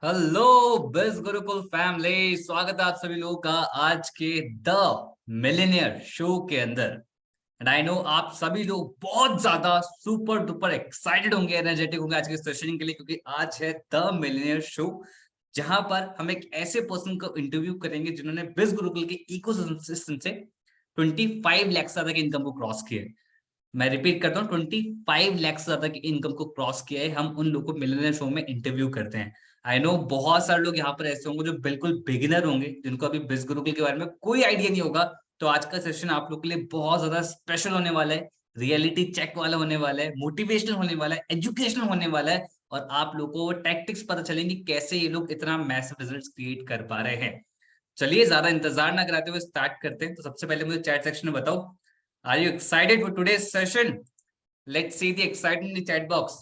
Hello बिज Gurukul family, स्वागत है आप सभी लोगों का आज के द मिलियनियर शो के अंदर। एंड आई नो आप सभी लोग बहुत ज्यादा सुपर डुपर एक्साइटेड होंगे, एनर्जेटिक होंगे आज के सेशन के लिए, क्योंकि आज है द मिलियनियर शो, जहां पर हम एक ऐसे पर्सन को इंटरव्यू करेंगे जिन्होंने बिज गुरुकुल के इकोसिस्टम से 25 लाख से ज्यादा की इनकम को क्रॉस किया है। मैं रिपीट करता हूँ, 25 लाख से ज्यादा की इनकम को क्रॉस किया है। हम उन लोगों को मिलियनेयर शो में इंटरव्यू करते हैं। आई नो बहुत सारे लोग यहाँ पर ऐसे होंगे जो बिल्कुल बिगिनर होंगे, जिनको अभी बिज गुरुकुल के बारे में कोई आइडिया नहीं होगा। तो आज का सेशन आप लोग के लिए बहुत ज्यादा स्पेशल होने वाला है, रियलिटी चेक वाला होने वाला है, मोटिवेशनल होने वाला है, एजुकेशनल होने वाला है। और आप लोगों को टैक्टिक्स पता चलेंगे कैसे ये लोग इतना मैसिव रिजल्ट क्रिएट कर पा रहे हैं। चलिए ज्यादा इंतजार ना कराते हुए स्टार्ट करते हैं। तो सबसे पहले मुझे चैट सेक्शन में बताओ, are you excited for today's session? Let's see the excitement in the chat box.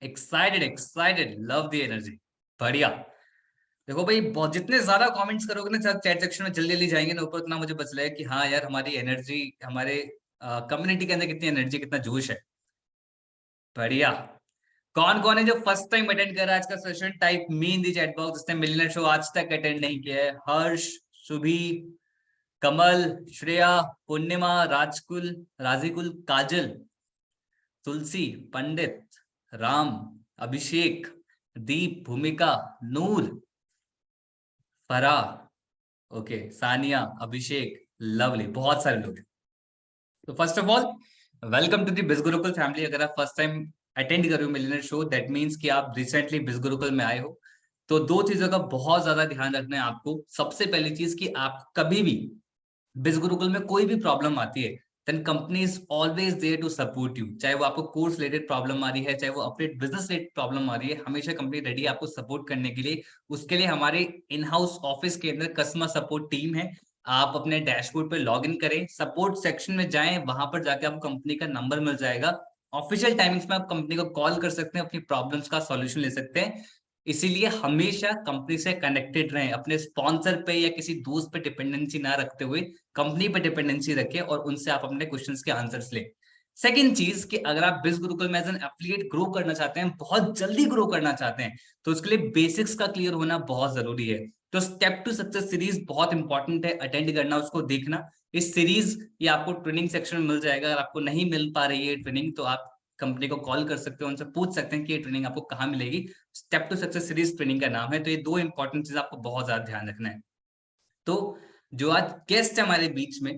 Excited, love the energy. बढ़िया। देखो भाई, बहुत जितने ज्यादा कमेंट्स करोगे ना चैट सेक्शन में जल्दी जल्दी जाएंगे ना ऊपर, उतना मुझे बच रहा है कि हाँ यार, हमारी एनर्जी, हमारे कम्युनिटी के अंदर कितनी एनर्जी, कितना जोश है। बढ़िया। कौन कौन है जो फर्स्ट टाइम अटेंड कर रहा है आज का session? Type me in the chat box जिसने मिलियनर शो आज तक अटेंड नहीं किया है। हर्ष, सुभी, कमल, श्रेया, पूर्णिमा, राजकुल, राजीकुल, काजल, तुलसी, पंडित, राम, अभिषेक, दीप, भूमिका, नूर, फरा, ओके, सानिया, अभिषेक, लवली, बहुत सारे लोग हैं। तो first of all welcome to the biz Gurukul family. अगर आप फर्स्ट टाइम अटेंड कर रहे हो मिलियनर शो, दैट मीन्स कि आप रिसेंटली बिज गुरुकुल में आए हो। तो दो चीजों का बहुत ज्यादा ध्यान रखना है आपको। सबसे पहली चीज कि आप कभी भी बिज गुरुकुल में कोई भी प्रॉब्लम आती है, then company is always there to support you. चाहे वो आपको कोर्स रिलेटेड प्रॉब्लम आ रही है, चाहे वो अपने बिजनेस रिलेटेड प्रॉब्लम आ रही है, हमेशा कंपनी रेडी है आपको सपोर्ट करने के लिए। उसके लिए हमारे इन हाउस ऑफिस के अंदर कस्टमर सपोर्ट टीम है। आप अपने डैशबोर्ड पे लॉग इन करें, सपोर्ट सेक्शन में जाएं, वहां पर जाके आपको कंपनी का नंबर मिल जाएगा। ऑफिशियल टाइमिंग्स में आप कंपनी को कॉल कर सकते हैं, अपनी प्रॉब्लम्स का सॉल्यूशन ले सकते हैं। इसीलिए हमेशा कंपनी से कनेक्टेड रहें, अपने स्पॉन्सर पे या किसी दोस्त पे डिपेंडेंसी ना रखते हुए कंपनी पे डिपेंडेंसी रखें और उनसे आप अपने क्वेश्चंस के आंसर्स लें। सेकंड चीज कि अगर आप बिज गुरुकुल में एज एन एफिलिएट ग्रो करना चाहते हैं, बहुत जल्दी ग्रो करना चाहते हैं, तो उसके लिए बेसिक्स का क्लियर होना बहुत जरूरी है। तो स्टेप टू सक्सेस सीरीज बहुत इंपॉर्टेंट है, अटेंड करना, उसको देखना। इस सीरीज ये आपको ट्रेनिंग सेक्शन में मिल जाएगा। अगर आपको नहीं मिल पा रही है ट्रेनिंग, तो आप कंपनी को कॉल कर सकते हो, उनसे पूछ सकते हैं कि ये ट्रेनिंग आपको कहाँ मिलेगी। Step to success series training का नाम है। तो ये दो इंपॉर्टेंट चीज आपको बहुत ज्यादा ध्यान रखना है। तो जो आज गेस्ट है हमारे बीच में,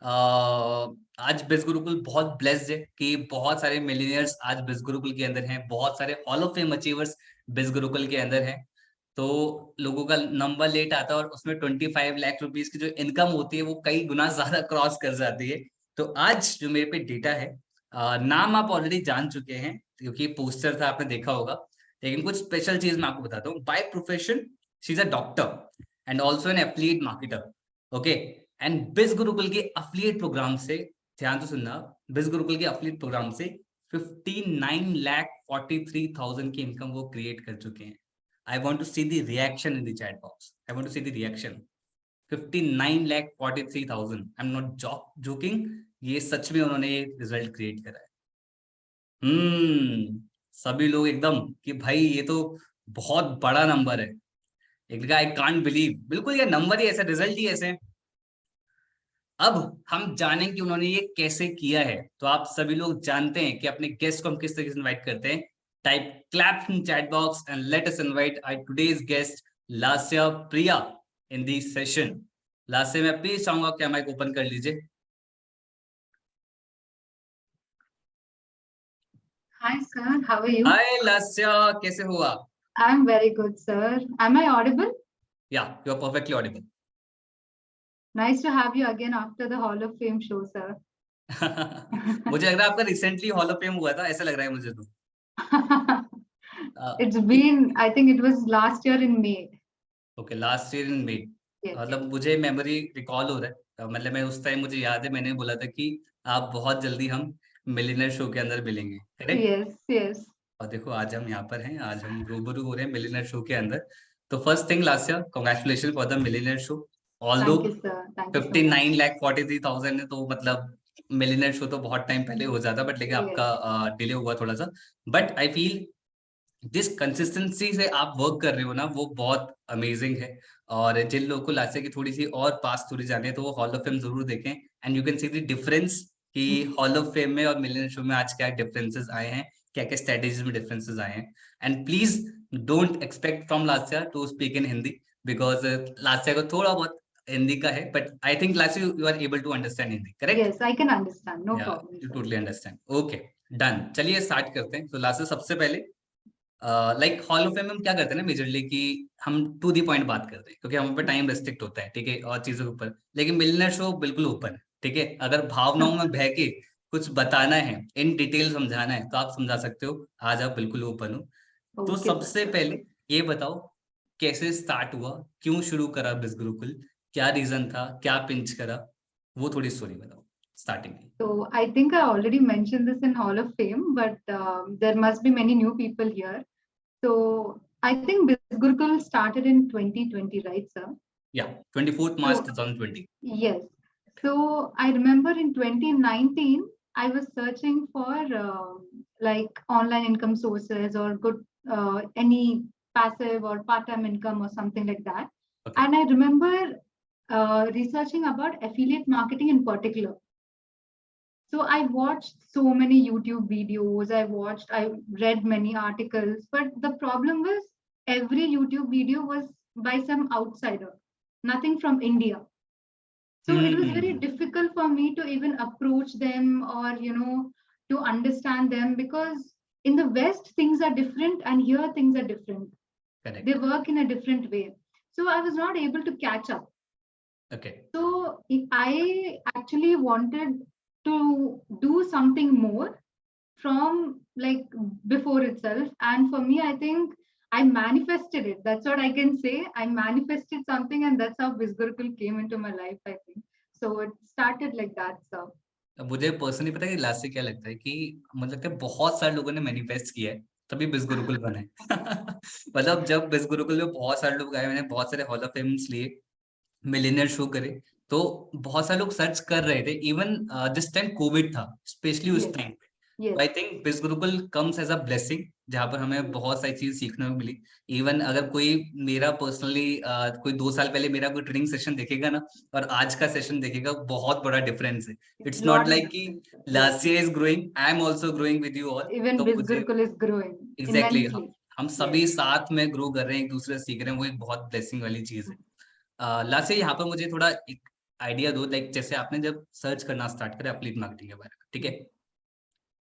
आज बिज गुरुकुल बहुत ब्लेस्ड है कि बहुत सारे मिलीनियर्स आज बिज गुरुकुल के अंदर हैं, बहुत सारे हॉल ऑफ फेम अचीवर्स बिज गुरुकुल के अंदर हैं। तो लोगों का नंबर लेट आता है और उसमें 25 लाख रुपीज की जो इनकम होती है वो कई गुना ज्यादा क्रॉस कर जाती है। तो आज जो मेरे पे डेटा है, नाम आप ऑलरेडी जान चुके हैं क्योंकि पोस्टर था, आपने देखा होगा। लेकिन कुछ स्पेशल चीज मैं आपको बताता हूँ। By profession she is a doctor and also an affiliate marketer. Okay. And बिज गुरुकुल के अफिलिएट प्रोग्राम से, ध्यान से सुनना, बिज गुरुकुल के अफिलिएट प्रोग्राम से 59,43,000 की इनकम वो क्रिएट कर चुके हैं। I want to see the reaction in the chat box. I want to see the reaction. 59,43,000, I am not joking. ये सच में उन्होंने ये रिजल्ट क्रिएट करा है। सभी लोग एकदम कि भाई ये तो बहुत बड़ा नंबर है। एक आई कांट बिलीव, बिल्कुल ये नंबर ही ऐसे, रिजल्ट ही ऐसे। अब हम जानेंगे कि उन्होंने ये कैसे किया है। तो आप सभी लोग जानते हैं कि अपने गेस्ट को हम किस तरीके से इनवाइट करते हैं। Type clap in chat box and let us invite our today's guest Lasya, Priya in the session. Lasya, मैं प्लीज चाहूंगा कि माइक ओपन कर लीजिए। Hi, sir. How are you? हाय लास्या, कैसे हो आप? I'm very good, sir. Am I audible? या you are perfectly audible. Nice to have you again after the Hall of Fame show, sir. मुझे लग रहा है आपका रिसेंटली हॉल ऑफ फेम हुआ था, ऐसा लग रहा है मुझे तो। It's been, I think it was last year in May. Okay, last year in may. Yes, yes. मतलब मुझे मेमोरी रिकॉल हो रहा है, मतलब मैं उस टाइम, मुझे याद है मैंने बोला था कि आप बहुत जल्दी हम मिलियनर शो के अंदर मिलेंगे, करेक्ट? Yes, yes. और देखो आज हम यहाँ पर हैं, आज हम रूबरू हो रहे हैं मिलियनर शो के अंदर। तो first thing Lasya, congratulation for the millionaire show. All दो Thank you, sir. Thank you so fifty much. Nine lakh forty three thousand है, तो मतलब मिलियनर शो तो बहुत टाइम पहले हो जाता, बट लेकिन Yes. आपका डिले हुआ थोड़ा सा। बट आई फील जिस कंसिस्टेंसी से आप वर्क कर रहे हो ना, वो बहुत अमेजिंग है। और जिन लोगों को लास्या की थोड़ी सी और पास स्टोरी जाने है, तो वो हॉल ऑफ फेम जरूर देखें, and you can see the difference कि हॉल ऑफ फेम में और मिलियनर शो में आज क्या डिफरेंसेस आए हैं, क्या क्या स्ट्रेटेजीज में डिफरेंसेस आए हैं। And please don't expect from Lasya to speak in Hindi, because Lasya को थोड़ा बहुत हिंदी का है, but I think Lasya you are able to understand Hindi, correct? Yes, I can understand. No या problem, you sir. Totally understand. Okay, done, चलिए start करते हैं। तो लास्या, सबसे पहले लाइक हॉल ऑफ फेम में हम क्या करते हैं ना मेजरली, कि हम टू दी पॉइंट बात करते हैं, क्योंकि हम पे टाइम रेस्ट्रिक्ट होता है, ठीक है, और चीजों के ऊपर। लेकिन मिलियनेयर शो बिल्कुल ओपन है, ठीक है। अगर भावनाओं में बह के कुछ बताना है, इन डिटेल समझाना है, तो आप समझा सकते हो, आज आप बिल्कुल ओपन हो। तो Okay, sir. सबसे पहले ये बताओ, कैसे स्टार्ट हुआ, क्यों शुरू करा बिज गुरुकुल, क्या रीजन था, क्या पिंच करा, वो थोड़ी स्टोरी बताओ स्टार्टिंग की। So I think I already mentioned this in Hall of Fame, but there must be many new people here. So I think Biz Gurukul started in 2020, right, sir? या 24 मार्च So 2020। yes. So I remember in 2019, I was searching for like online income sources or good any passive or part-time income or something like that. Okay. And I remember researching about affiliate marketing in particular. So I watched so many YouTube videos. I read many articles, but the problem was every YouTube video was by some outsider, nothing from India. So it was very hmm. difficult for me to even approach them or, to understand them because in the West, things are different and here things are different. They correct. work in a different way. So I was not able to catch up. Okay. So I actually wanted to do something more from like before itself. And for me, I think I manifested it. That's what I can say. I manifested something, and that's how Bizgurukul came into my life, I think. So it started like that. So अब मुझे personally पता है कि last से क्या लगता है, कि मतलब कि बहुत सारे लोगों ने मैनिफेस्ट किया है, तभी बिस गुरुकुल बना है। मतलब जब बिस गुरुकुल में बहुत सारे लोग आए, मैंने बहुत सारे हॉल ऑफ फेम्स लिए, मिलियनर शो करे, तो बहुत सारे लोग सर्च कर रहे थे। इवन जिस टाइम कोविड था, स्पेशली उस yes, time, yes, I think this Gurukul comes as a blessing, जहाँ पर हमें बहुत सारी चीज सीखने को मिली। इवन अगर कोई मेरा पर्सनली कोई 2 साल पहले मेरा कोई ट्रेनिंग सेशन देखेगा ना, और आज का सेशन देखेगा, बहुत बड़ा डिफरेंस है। It's not lot of like कि difference. Yes, last year is growing, I am also growing with you all. even तो मुझे Bizgurukul is growing exactly immensely. हम Yes. सभी साथ में ग्रो कर रहे हैं, एक दूसरे से सीख रहे हैं, वो एक बहुत ब्लेसिंग वाली चीज है। लास्ट यहाँ पर मुझे थोड़ा एक आइडिया दो, लाइक जैसे आपने जब सर्च करना स्टार्ट करा एफिलिएट मार्केटिंग के बारे में, ठीक है,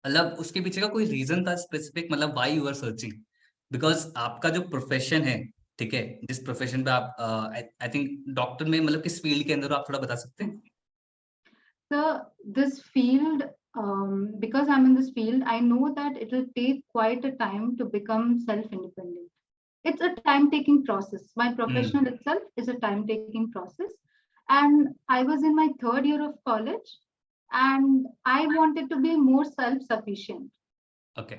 मतलब उसके पीछे का कोई रीजन था स्पेसिफिक, मतलब why you are searching? Because आपका जो प्रोफेशन है, ठीक है, जिस प्रोफेशन पे आप आई थिंक डॉक्टर में, मतलब किस फील्ड के अंदर हो, आप थोड़ा बता सकते हैं? So this field, because I'm in this field, I know that it will take quite a time to become self-independent. It's a time-taking process. My profession hmm. itself is a time-taking process. And I was in my third year of college, and I wanted to be more self-sufficient. Okay.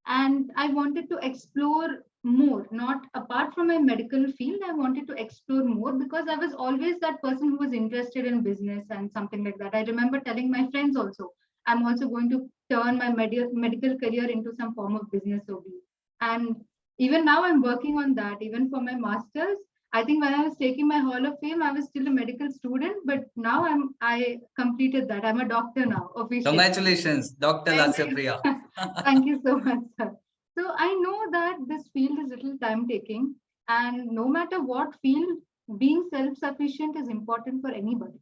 And I wanted to explore more, not apart from my medical field. I wanted to explore more because I was always that person who was interested in business and something like that. I remember telling my friends also, I'm also going to turn my medical career into some form of business only. And even now I'm working on that. Even for my masters, I think when I was taking my Hall of Fame, I was still a medical student, but now I completed that. I'm a doctor now officially. Congratulations, doctor Thank lasya you. Priya. Thank you so much, sir. So I know that this field is little time taking, and no matter what field, being self-sufficient is important for anybody.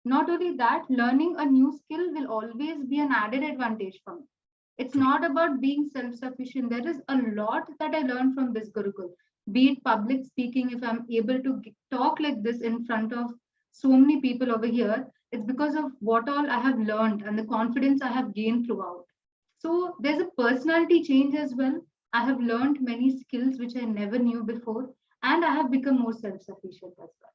Not only that, learning a new skill will always be an added advantage for me. It's True. not about being self-sufficient. There is a lot that I learned from this Gurukul. Be it public speaking, if I'm able to talk like this in front of so many people over here, it's because of what all I have learned and the confidence I have gained throughout. So there's a personality change as well. I have learned many skills which I never knew before, and I have become more self-sufficient as well.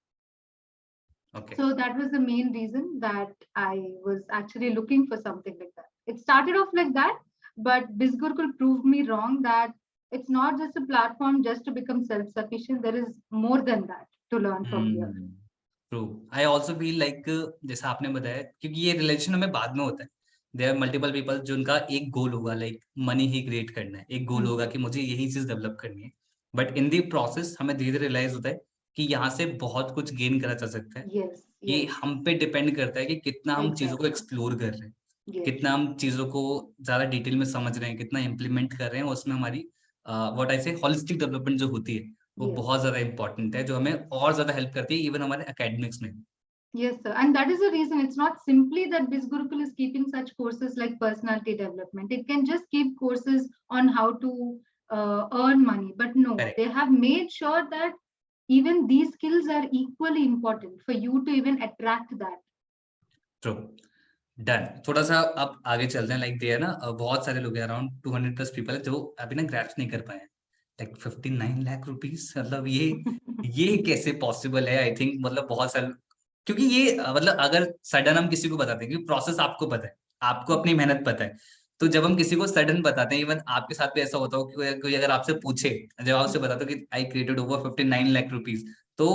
Okay. So that was the main reason that I was actually looking for something like that. It started off like that, but Bizgurkul proved me wrong that it's not just a platform just to become self-sufficient. There is more than that to learn from here. True. I also feel like, जैसा आपने बताया, क्योंकि ये relation हमें बाद में होता है, देयर आर मल्टीपल पीपल जिनका एक गोल होगा, लाइक मनी ही क्रिएट करना है, एक गोल होगा कि मुझे यही चीज डेवलप करनी है, बट इन दी प्रोसेस हमें धीरे धीरे रियलाइज होता है कि यहाँ से बहुत कुछ गेन करा जा सकता है। Yes, ये yes, हम पे डिपेंड करता है कि कितना हम चीज़ों को exactly. एक्सप्लोर कर रहे हैं, Yes, कितना हम चीज़ों को ज़्यादा डिटेल में समझ रहे हैं, कितना इम्प्लीमेंट कर रहे हैं, उसमें हमारी व्हाट आई से होलिस्टिक डेवलपमेंट जो होती है, वो yes. बहुत ज़्यादा इम्पोर्टेंट है, जो हमें और ज़्यादा हेल्प करती है इवन हमारे एकेडमिक्स में। Yes, sir. And that is the reason it's not simply that Biz Gurukul is keeping such courses like personality development. It can just keep courses on how to earn money. But no, correct, they have made sure that even these skills are equally important for you to even attract that. True, done. थोड़ा-सा अब आगे चलते हैं, like they है ना बहुत सारे लोग हैं, अराउंड 200 प्लस पीपल है जो अभी ना ग्रैस्प नहीं कर पाए हैं। लाइक 59 लाख रुपीज़, मतलब ये कैसे पॉसिबल है? आई थिंक मतलब बहुत सारे, क्योंकि ये मतलब अगर सडन हम किसी को बताते हैं, क्योंकि प्रोसेस आपको पता है, आपको अपनी मेहनत पता है। तो जब हम किसी को सडन बताते हैं, इवन आपके साथ भी ऐसा होता हो कि कोई अगर आपसे पूछे, जब आप उससे बताते हो कि I created over 59 lakh rupees, तो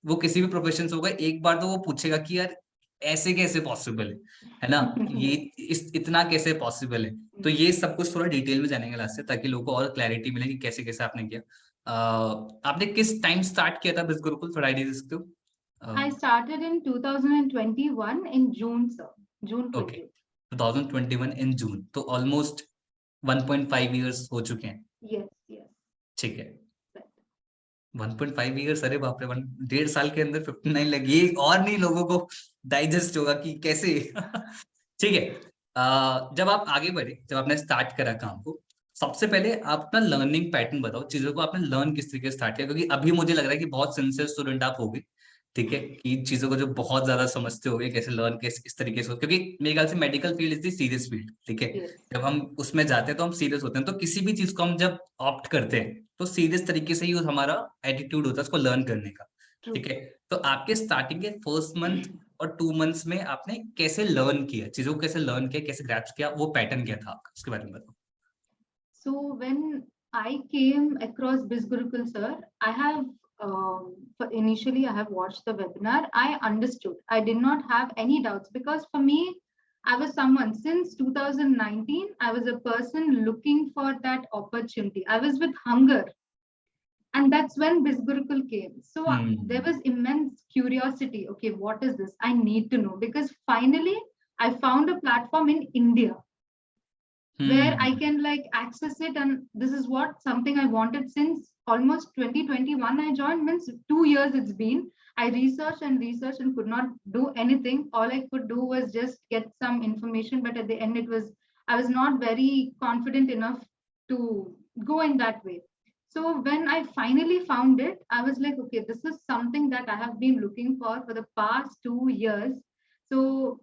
वो किसी भी प्रोफेशन से होगा, एक बार तो वो पूछेगा कि यार ऐसे कैसे पॉसिबल है ना? ये इस इतना कैसे पॉसिबल है? तो ये सब कुछ थोड़ा डिटेल में जानेंगे लास्ट से, ताकि लोगों को और क्लैरिटी मिले कि कैसे-कैसे आपने किया। आपने किस टाइम स्टार्ट किया था बिज़ गुरुकुल, थोड़ा आइडिया दे सकते हो? I started in 2021 in June, sir. June okay, 20. 2021 इन जून, तो ऑलमोस्ट 1.5 इयर्स हो चुके हैं। Yes, yes. ठीक है। Right. 1.5 इयर्स, अरे बाप रे! 1 डेढ़ साल के अंदर 59 लाख, ये और नहीं लोगों को डाइजेस्ट होगा कि कैसे? ठीक है। जब आप आगे बढ़े, जब आपने स्टार्ट करा काम को, सबसे पहले आप अपना लर्निंग पैटर्न बताओ, चीज़ों को आपने लर्न किस तरीके से स्टार्ट किया? क्योंकि अभी मुझे लग रहा है कि बहुत सिंसियर स्टूडेंट आप होगे, ठीक है? कि चीज़ों को जो बहुत ज़्यादा समझते होगे, कैसे लर्न कैसे इस तरीके से हो, क्योंकि मेरे ख्याल से medical field is the serious field, ठीक है? Yes. जब हम उसमें जाते हैं तो हम सीरियस होते हैं, तो किसी भी चीज़ को हम जब ऑप्ट करते हैं, तो सीरियस तरीके से ही हमारा एटीट्यूड होता है उसको लर्न करने का, ठीक True. है? तो आपके स्टार्टिंग के फर्स्ट मंथ और 2 मंथ्स में आपने कैसे लर्न किया? चीज़ों को कैसे लर्न किया, कैसे ग्रैस्प किया, वो पैटर्न क्या था आपका? उसके बारे में बताओ। So when I came across Biz Gurukul sir, I have initially I have watched the webinar. I understood. I did not have any doubts because for me, I was someone since 2019. I was a person looking for that opportunity. I was with hunger, and that's when Biz Gurukul came. So there hmm, was immense curiosity. Okay, what is this? I need to know because finally I found a platform in India where I hmm, can like access it. And this is what something I wanted since almost 2021. I joined, means 2 years it's been. I researched and could not do anything. All I could do was just get some information, but at the end, I was not very confident enough to go in that way. So when I finally found it, I was like, okay, this is something that I have been looking for the past 2 years. So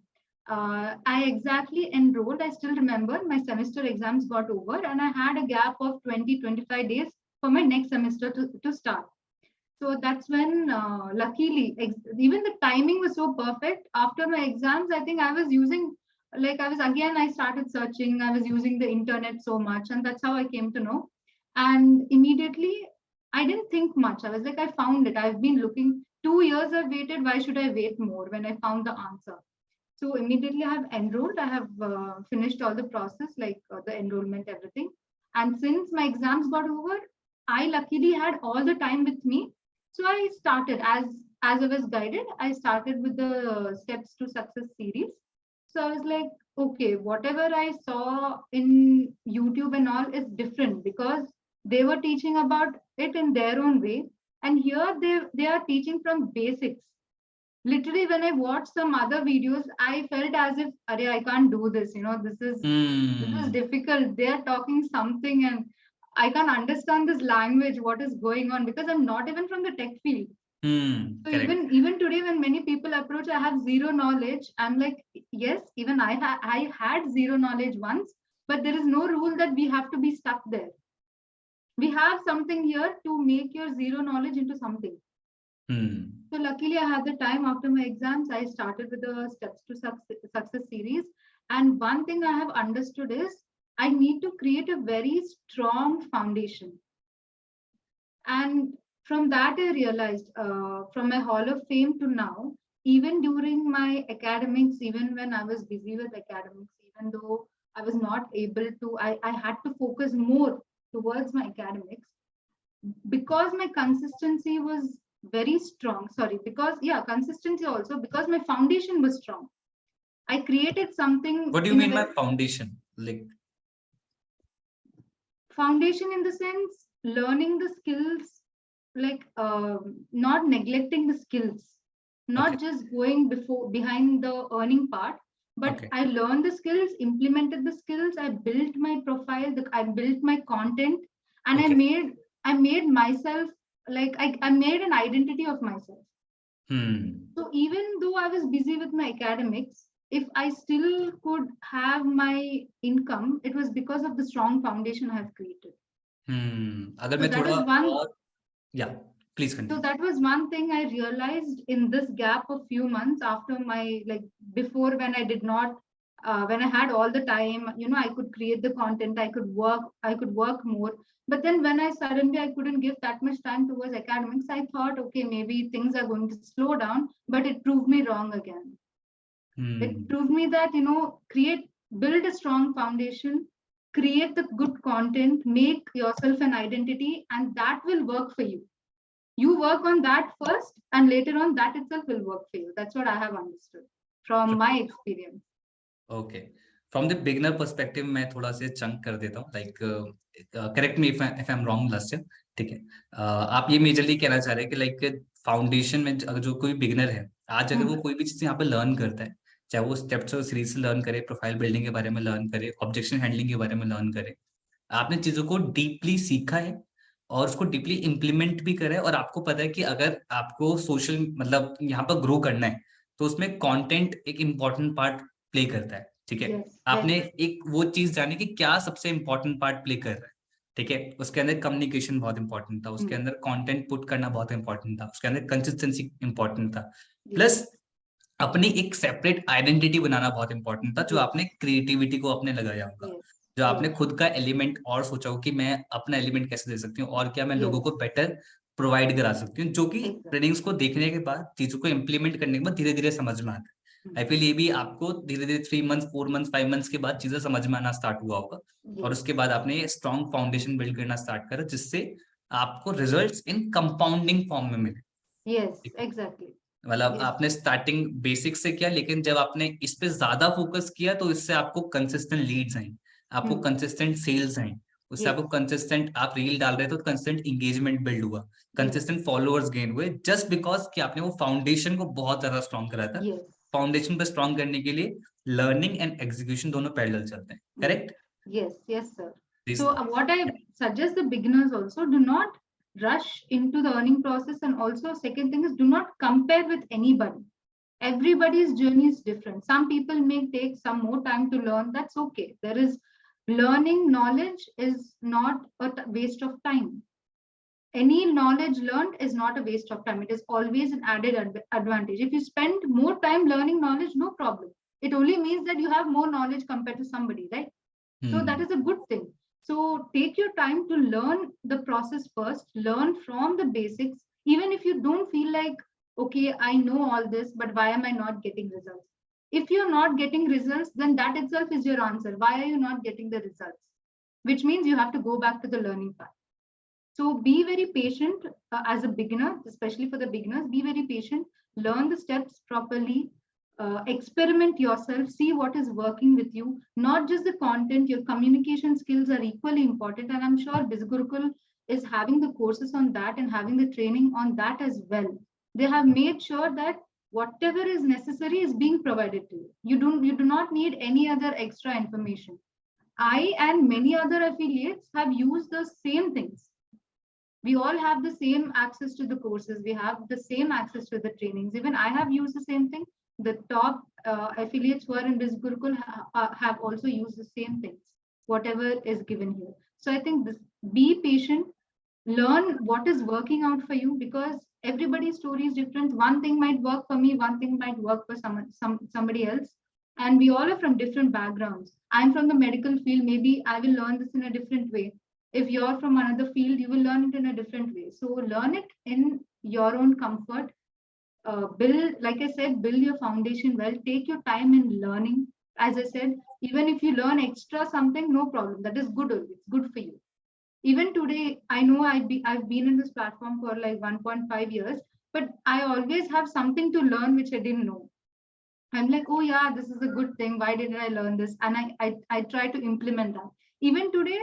I exactly enrolled. I still remember my semester exams got over, and I had a gap of 20-25 days for my next semester to start. So that's when, luckily, even the timing was so perfect. After my exams, I think I was using, like, I started searching, I was using the internet so much, and that's how I came to know. And immediately, I didn't think much. I was like, I found it. I've been looking, 2 years I've waited. Why should I wait more when I found the answer? So immediately I have enrolled. I have finished all the process, like the enrollment, everything. And since my exams got over, I luckily had all the time with me. So I started as I was guided. I started with the Steps to Success series. So I was like, okay, whatever I saw in YouTube and all is different because they were teaching about it in their own way, and here they are teaching from basics. Literally, when I watched some other videos, I felt as if, Arey, I can't do this. This is hmm, difficult. They are talking something, and I can't understand this language. What is going on? Because I'm not even from the tech field. So correct. even today, when many people approach, I have zero knowledge. I'm like, yes, even I had zero knowledge once, but there is no rule that we have to be stuck there. We have something here to make your zero knowledge into something. Hmm, So luckily, I had the time after my exams. I started with the Steps to Success series. And one thing I have understood is I need to create a very strong foundation. And from that, I realized from my Hall of Fame to now, even during my academics, even when I was busy with academics, even though I was not able to, I had to focus more towards my academics because my consistency was very strong. Sorry, because, yeah, consistency also, because my foundation was strong. I created something What do you in a mean by very foundation? Like, foundation in the sense learning the skills, like not neglecting the skills, okay, not just going before behind the earning part, but okay, I learned the skills, implemented the skills, I built my profile, I built my content, and okay. I made myself, like I made an identity of myself. Hmm. So even though I was busy with my academics, if I still could have my income, it was because of the strong foundation I have created. अगर So मैं that थोड़ा is one. और, या please So continue. that was one thing I realized in this gap of few months after my, like, before, when I did not, when I had all the time, I could create the content, I could work more. But then when I couldn't give that much time towards academics, I thought, okay, maybe things are going to slow down, but it proved me wrong again. It Hmm. proved me that, build a strong foundation, create the good content, make yourself an identity, and that will work for you. You work on that first, and later on that itself will work for you. That's what I have understood from my experience. Okay, from the beginner perspective मैं थोड़ा से chunk कर देता हूँ, like correct me if I am wrong last, ठीक है? आप ये मेजरली कहना चाह रहे हैं कि लाइक फाउंडेशन में अगर जो कोई बिगनर है आज, अगर Hmm. वो कोई भी चीज यहाँ पे लर्न करता है, चाहे वो स्टेप्स और सीरीज से लर्न करे, प्रोफाइल बिल्डिंग के बारे में लर्न करे, ऑब्जेक्शन हैंडलिंग के बारे में लर्न करे, आपने चीजों को डीपली सीखा है और उसको डीपली इम्प्लीमेंट भी करा है, और आपको पता है कि अगर आपको सोशल मतलब यहाँ पर ग्रो करना है तो उसमें कंटेंट एक इम्पॉर्टेंट पार्ट प्ले करता है, ठीक है? Yes, आपने yes, एक वो चीज जानी कि क्या सबसे इम्पोर्टेंट पार्ट प्ले कर रहा है, ठीक है? उसके अंदर कम्युनिकेशन बहुत इंपॉर्टेंट था, उसके hmm, अंदर कंटेंट पुट करना बहुत इंपॉर्टेंट था, उसके अंदर कंसिस्टेंसी इंपॉर्टेंट था, yes, प्लस अपनी एक सेपरेट आइडेंटिटी बनाना बहुत इंपॉर्टेंट था, जो yes, आपने क्रिएटिविटी को आपने लगाया होगा, yes, जो आपने yes, खुद का एलिमेंट और सोचा हो कि मैं अपना एलिमेंट कैसे दे सकती हूँ और क्या मैं लोगों को yes, बेटर प्रोवाइड करा सकती हूँ, जो कि exactly. ट्रेनिंग्स को देखने के बाद, चीजों को इम्प्लीमेंट करने के बाद धीरे धीरे समझ में आता Hmm. है। आई फील ये भी आपको धीरे धीरे 3 मंथ्स 4 मंथ्स 5 मंथ्स के बाद चीजें समझ में आना स्टार्ट हुआ होगा, और Yes, उसके बाद आपने स्ट्रॉन्ग फाउंडेशन बिल्ड करना स्टार्ट करा, जिससे आपको रिजल्ट्स इन कंपाउंडिंग फॉर्म में मिले। yes, exactly. मतलब Yes, आपने स्टार्टिंग बेसिक से किया, लेकिन जब आपने इस पे ज्यादा फोकस किया तो इससे आपको कंसिस्टेंट लीड्स आई, आपको hmm, कंसिस्टेंट सेल्स आई, उससे yes, आपको कंसिस्टेंट, आप रील डाल रहे थे तो कंसिस्टेंट इंगेजमेंट बिल्ड हुआ, yes, कंसिस्टेंट फॉलोअर्स गेन हुए, जस्ट बिकॉज कि आपने वो फाउंडेशन को बहुत ज्यादा स्ट्रॉन्ग करा था। yes, फाउंडेशन पे स्ट्रॉन्ग करने के लिए लर्निंग एंड एग्जीक्यूशन दोनों पैरेलल चलते हैं, yes, correct? yes, yes, sir. This, So what I suggest the beginners also, do not rush into the earning process, and also second thing is, do not compare with anybody. Everybody's journey is different. Some people may take some more time to learn. That's okay. There is learning knowledge is not a waste of time. Any knowledge learned is not a waste of time. It is always an added advantage. If you spend more time learning knowledge, no problem. It only means that you have more knowledge compared to somebody, right? So that is a good thing. So take your time to learn the process first, learn from the basics, even if you don't feel like, okay, I know all this, but why am I not getting results? If you're not getting results, then that itself is your answer. Why are you not getting the results? Which means you have to go back to the learning part. So be very patient as a beginner, especially for the beginners. Be very patient, learn the steps properly, experiment yourself, see what is working with you. Not just the content, your communication skills are equally important. And I'm sure BizGurukul is having the courses on that and having the training on that as well. They have made sure that whatever is necessary is being provided to you. You do not need any other extra information. I and many other affiliates have used the same things. We all have the same access to the courses, we have the same access to the trainings. Even I have used the same thing. The top affiliates who are in this Gurukul have also used the same things, whatever is given here. So I think this, be patient, learn what is working out for you, because everybody's story is different. One thing might work for me, one thing might work for somebody else, and we all are from different backgrounds. I'm from the medical field, maybe I will learn this in a different way. If you're from another field, you will learn it in a different way. So learn it in your own comfort. Build, like I said, build your foundation well. Take your time in learning. As I said, even if you learn extra something, no problem. That is good only. It's good for you. Even today, I know I've been in this platform for like 1.5 years, but I always have something to learn which I didn't know. I'm like, oh yeah, this is a good thing. Why didn't I learn this? And I try to implement that. Even today,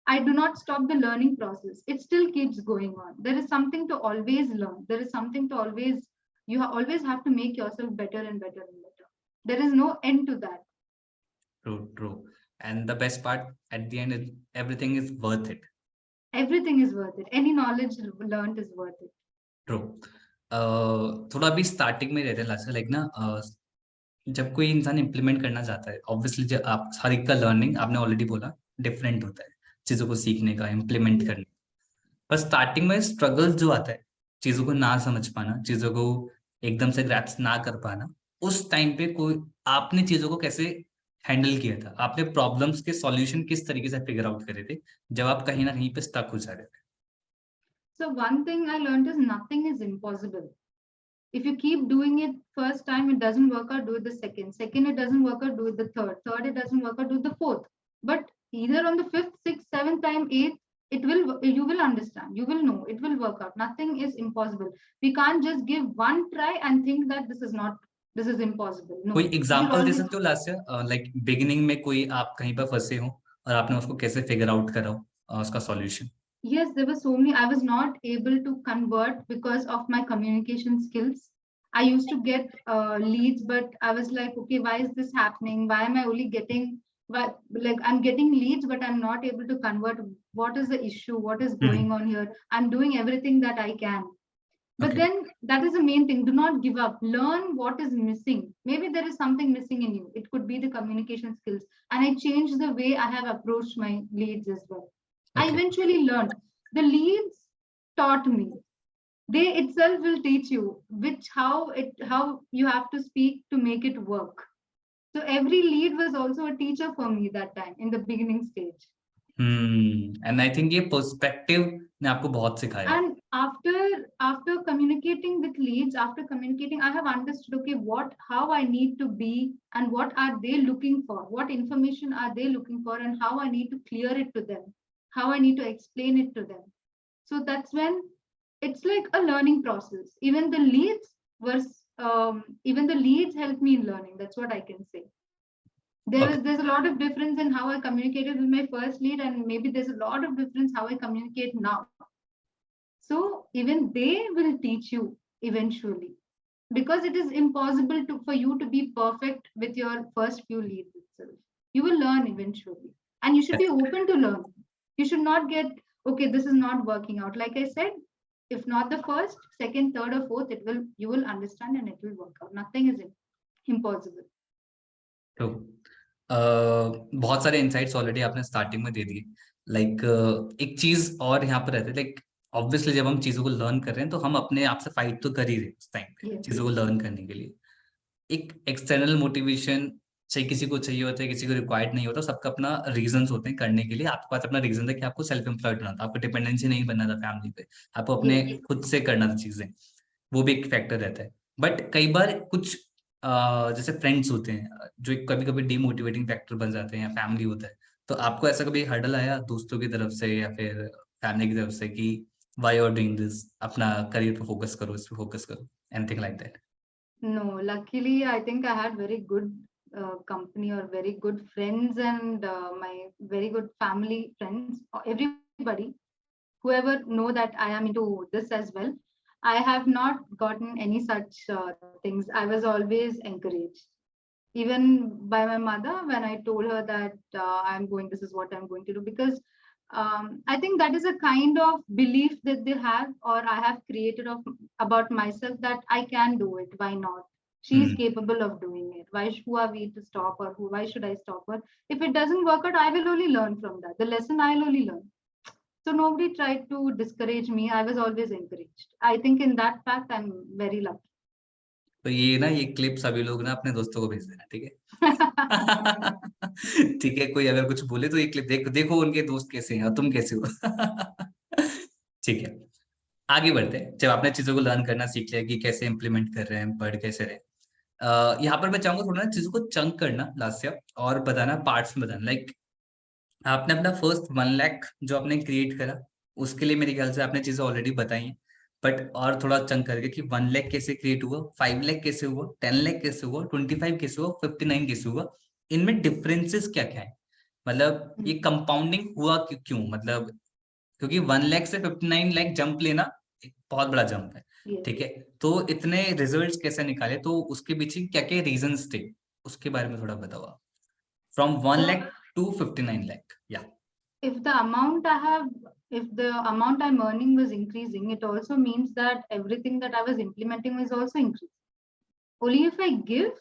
I do not stop the learning process. It still keeps going on. There is something to always learn. There is something to always, always have to make yourself better and better and better. There is no end to that. True. And the best part, at the end, everything is worth it. Everything is worth it. Any knowledge learned is worth it. True. थोड़ा अभी starting में रहते हैं last like ना, जब कोई इंसान implement करना चाहता है, ऑब्वियसली जब आप हर एक का लर्निंग आपने ऑलरेडी बोला डिफरेंट होता है, चीज़ों को सीखने का, इम्प्लीमेंट करने का। पर स्टार्टिंग में स्ट्रगल जो आता है, चीज़ों को ना समझ पाना, चीज़ों को एकदम से ग्रैस्प ना कर पाना, उस टाइम पे कोई आपने चीज़ों को कैसे हैंडल किया था? आपने प्रॉब्लम्स के सॉल्यूशन किस तरीके से फिगर आउट करे थे, जब आप कहीं न कहीं पे स्टक हो जा रहे थे? So one thing I learned is nothing is impossible. If you keep doing it first time, it doesn't work out, do it the second, it doesn't work out, do it the third, it doesn't work out, do it the fourth. But either on the fifth, sixth, seventh time, eighth, you will understand, you will know, it will work out. Nothing is impossible. We can't just give one try and think that this is impossible. No, कोई you should example they always. सकते हो last year, like beginning में कोई आप कहीं पर फंसे हो और आपने उसको कैसे फिगर आउट करा हो, उसका solution? Yes, there were so many. I was not able to convert because of my communication skills. I used to get leads, but I was like, okay, why is this happening? Why am I only getting, why, like I'm getting leads, but I'm not able to convert? What is the issue? What is going on here? I'm doing everything that I can. But okay. then that is the main thing. Do not give up. Learn what is missing. Maybe there is something missing in you. It could be the communication skills. And I changed the way I have approached my leads as well. I okay. eventually learned. The leads taught me. They itself will teach you how you have to speak to make it work. So every lead was also a teacher for me that time in the beginning stage. And I think ये perspective ने आपको बहुत सिखाया। And after communicating with leads, after communicating, I have understood, okay, how I need to be and what are they looking for, what information are they looking for, and how I need to clear it to them, how I need to explain it to them. So that's when it's like a learning process. Were even the leads helped me in learning. That's what I can say. Okay. There's a lot of difference in how I communicated with my first lead, and maybe there's a lot of difference how I communicate now. So even they will teach you eventually, because it is impossible for you to be perfect with your first few leads itself. You will learn eventually, and you should be open to learn. You should not get, okay, this is not working out. Like I said, if not the first, second, third, or fourth, you will understand and it will work out. Nothing is impossible. तो बहुत सारे insights already आपने starting में दे दिए। Like एक चीज और यहाँ पर रहती है, लाइक ऑब्वियसली जब हम चीजों को लर्न कर रहे हैं तो हम अपने आप से फाइट तो कर ही रहे हैं उस टाइम पे Yes. चीजों को लर्न करने के लिए। एक एक्सटर्नल मोटिवेशन चाहिए, किसी को चाहिए होता है, किसी को रिक्वायर्ड नहीं होता। सबका अपना रीजंस होते हैं करने के लिए। आपके पास अपना रीजन था कि आपको सेल्फ एम्प्लॉयड होना था, आपको डिपेंडेंसी नहीं बनना था फैमिली पे, आपको अपने Yes. खुद से करना था चीजें। वो भी एक फैक्टर रहता है। बट कई बार कुछ जैसे फ्रेंड्स होते हैं जो कभी कभी डीमोटिवेटिंग फैक्टर बन जाते हैं, या फैमिली होता है। तो आपको ऐसा कभी हर्डल आया दोस्तों की तरफ से या फिर फैमिली की तरफ से कि why you are doing this, अपना करियर पे फोकस करो, इस पे फोकस करो, anything like that? No, luckily, I think I had very good company or very good friends, and my very good family friends, everybody, whoever know that I am into this as well. I have not gotten any such things. I was always encouraged, even by my mother when I told her that this is what I'm going to do, because I think that is a kind of belief that they have, or I have created about myself, that I can do it. Why not? She is capable of doing it. Who are we to stop her? Why should I stop her? If it doesn't work out, I will only learn from that. The lesson I'll only learn. So nobody tried to discourage me. I was always encouraged. I think in that fact, I'm very lucky. तो ये clip सभी लोग ना अपने दोस्तों को भेज देना, ठीक है? ठीक है, कोई अगर कुछ बोले तो ये क्लिप देखो उनके दोस्त कैसे हैं और तुम कैसे हो। ठीक है, आगे बढ़ते हैं। जब आपने चीजों को लर्न करना सीख लिया कि कैसे इम्प्लीमेंट कर रहे हैं, पढ़ कैसे रहे, यहाँ पर मैं चाहूंगा थोड़ा ना चीजों को चंक करना लास्या, और बताना पार्ट्स में बताना। लाइक आपने अपना फर्स्ट 1 लाख जो आपने क्रिएट करा, उसके लिए मेरे ख्याल से आपने चीजें ऑलरेडी बताई हैं, बट और थोड़ा चंक करके कि 1 लाख कैसे क्रिएट हुआ, 5 लाख कैसे हुआ, 10 लाख कैसे हुआ, 25 कैसे हुआ, 59 कैसे हुआ, इनमें डिफरेंसेस क्या क्या है, मतलब ये कंपाउंडिंग हुआ क्यों, मतलब क्योंकि 1 लाख से 59 लाख जंप लेना एक बहुत बड़ा जंप है। Yes. ठीक है, तो इतने रिजल्ट्स कैसे निकाले, तो उसके पीछे क्या क्या रीजंस थे, उसके बारे में थोड़ा बताओ आप। फ्रॉम 1 लाख टू 59 लाख, या If the amount I have, if the amount I'm earning was increasing, it also means that everything that I was implementing was also increasing. Only if I give,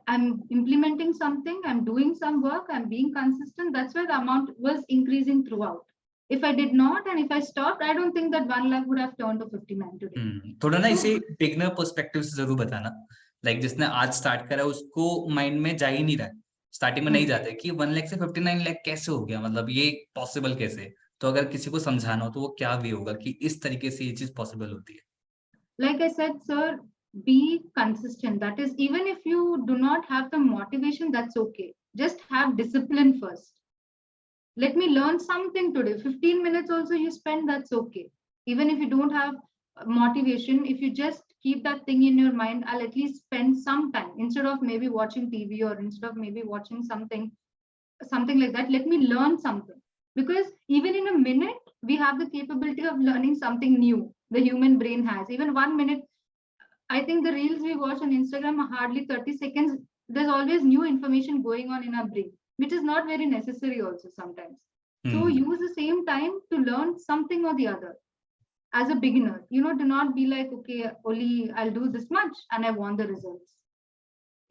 I'm implementing something, I'm doing some work, I'm being consistent, that's why the amount was increasing throughout. If I did not and if I stopped, I don't think that 1 lakh would have turned to 59 today. थोड़ा ना So, इसे beginner perspective से जरूर बताना। Like जिसने आज start करा उसको माइंड में जा ही नहीं रहा है, स्टार्टिंग में नहीं जाते कि 1 लाख से 59 लाख कैसे हो गया, मतलब ये पॉसिबल कैसे। तो अगर किसी को समझाना हो तो वो क्या वे होगा कि इस तरीके से ये चीज पॉसिबल होती है। like I said, sir, be consistent. That is, even if you do not have the motivation, that's okay. Just have discipline first. Let me learn something today. 15 minutes also you spend, that's okay. Even if you don't have motivation, if you just keep that thing in your mind, I'll at least spend some time instead of maybe watching TV or instead of maybe watching something like that. Let me learn something. Because even in a minute, we have the capability of learning something new. The human brain has. Even 1 minute, I think the reels we watch on Instagram are hardly 30 seconds. There's always new information going on in our brain, which is not very necessary also sometimes. So use the same time to learn something or the other. As a beginner, do not be like, okay, only I'll do this much and I want the results.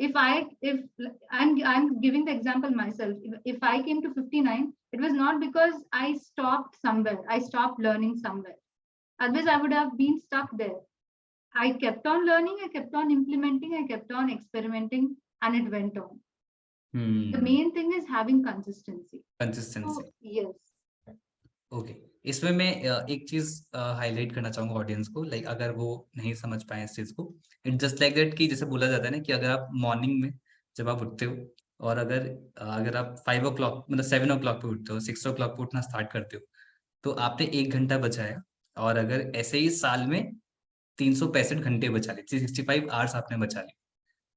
If I'm giving the example myself, if I came to 59, it was not because I stopped somewhere, I stopped learning somewhere. Otherwise, I would have been stuck there. I kept on learning, I kept on implementing, I kept on experimenting, and it went on. The main thing is having consistency. Consistency. So, yes. Okay, इसमें मैं एक चीज highlight करना चाहूंगा audience को, like अगर वो नहीं समझ पाए इस चीज को। इट जस्ट लाइक दैट कि जैसे बोला जाता है ना कि अगर आप मॉर्निंग में जब आप उठते हो, और अगर आप 5 o'clock मतलब 7 o'clock पे उठते हो, 6 o'clock पे उठना स्टार्ट करते हो, तो आपने 1 घंटा बचाया। और अगर ऐसे ही साल में 365 घंटे बचा लिए, 365 आवर्स आपने बचा लिए,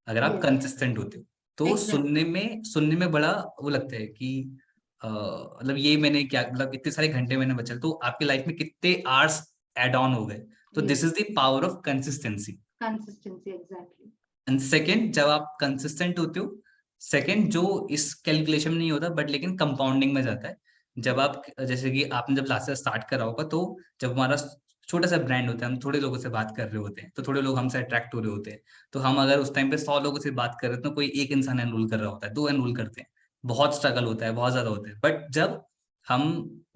अगर आप Yes, कंसिस्टेंट होते हो, तो exactly. सुनने में बड़ा वो लगता है कि मतलब ये मैंने क्या, मतलब इतने सारे घंटे मैंने बचा, तो आपकी लाइफ में कितने आवर्स एड ऑन हो गए। तो this Yes, is the power of consistency. consistency, exactly. And second, जब आप कंसिस्टेंट होते हो, सेकेंड जो इस कैलकुलेशन में नहीं होता बट लेकिन कंपाउंडिंग में जाता है। जब आप जैसे कि आपने जब लास्ट स्टार्ट करा होगा, तो जब हमारा छोटा सा ब्रांड होता है, हम थोड़े लोगों से बात कर रहे होते हैं, तो थोड़े लोग हमसे अट्रैक्ट हो रहे होते हैं। तो हम अगर उस टाइम पे 100 लोगों से बात कर रहे हैं, तो कोई एक इंसान एनरोल कर रहा होता है, 2 एनरोल करते हैं, बहुत स्ट्रगल होता है, बहुत ज्यादा होता है। बट जब हम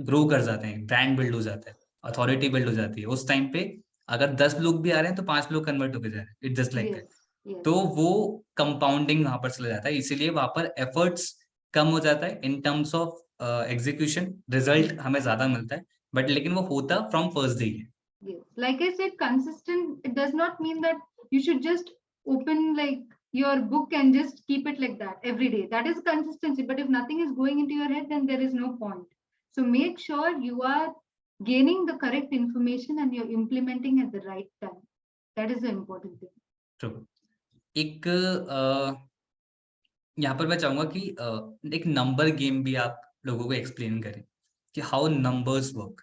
ग्रो कर जाते हैं, ब्रांड बिल्ड हो जाता है, अथॉरिटी बिल्ड हो जाती है, उस टाइम पे अगर 10 लोग भी आ रहे हैं तो 5 लोग कन्वर्ट होकर जा रहे हैं। It just like that. Yes, yes, तो वो कंपाउंडिंग वहां पर चला जाता है, इसीलिए वहां पर एफर्ट्स कम हो जाता है in terms of execution, yes, result हमें ज्यादा मिलता है, बट लेकिन वो होता फ्रॉम फर्स्ट डे ही है। yes. Like I said, consistent, it does not mean that you should just open like your book and just keep it like that every day. That is consistency. But if nothing is going into your head, then there is no point. So make sure you are gaining the correct information and you're implementing at the right time. That is the important thing. True. एक यहाँ पर मैं चाहूंगा कि एक number game भी आप लोगों को एक्सप्लेन करें कि how numbers work.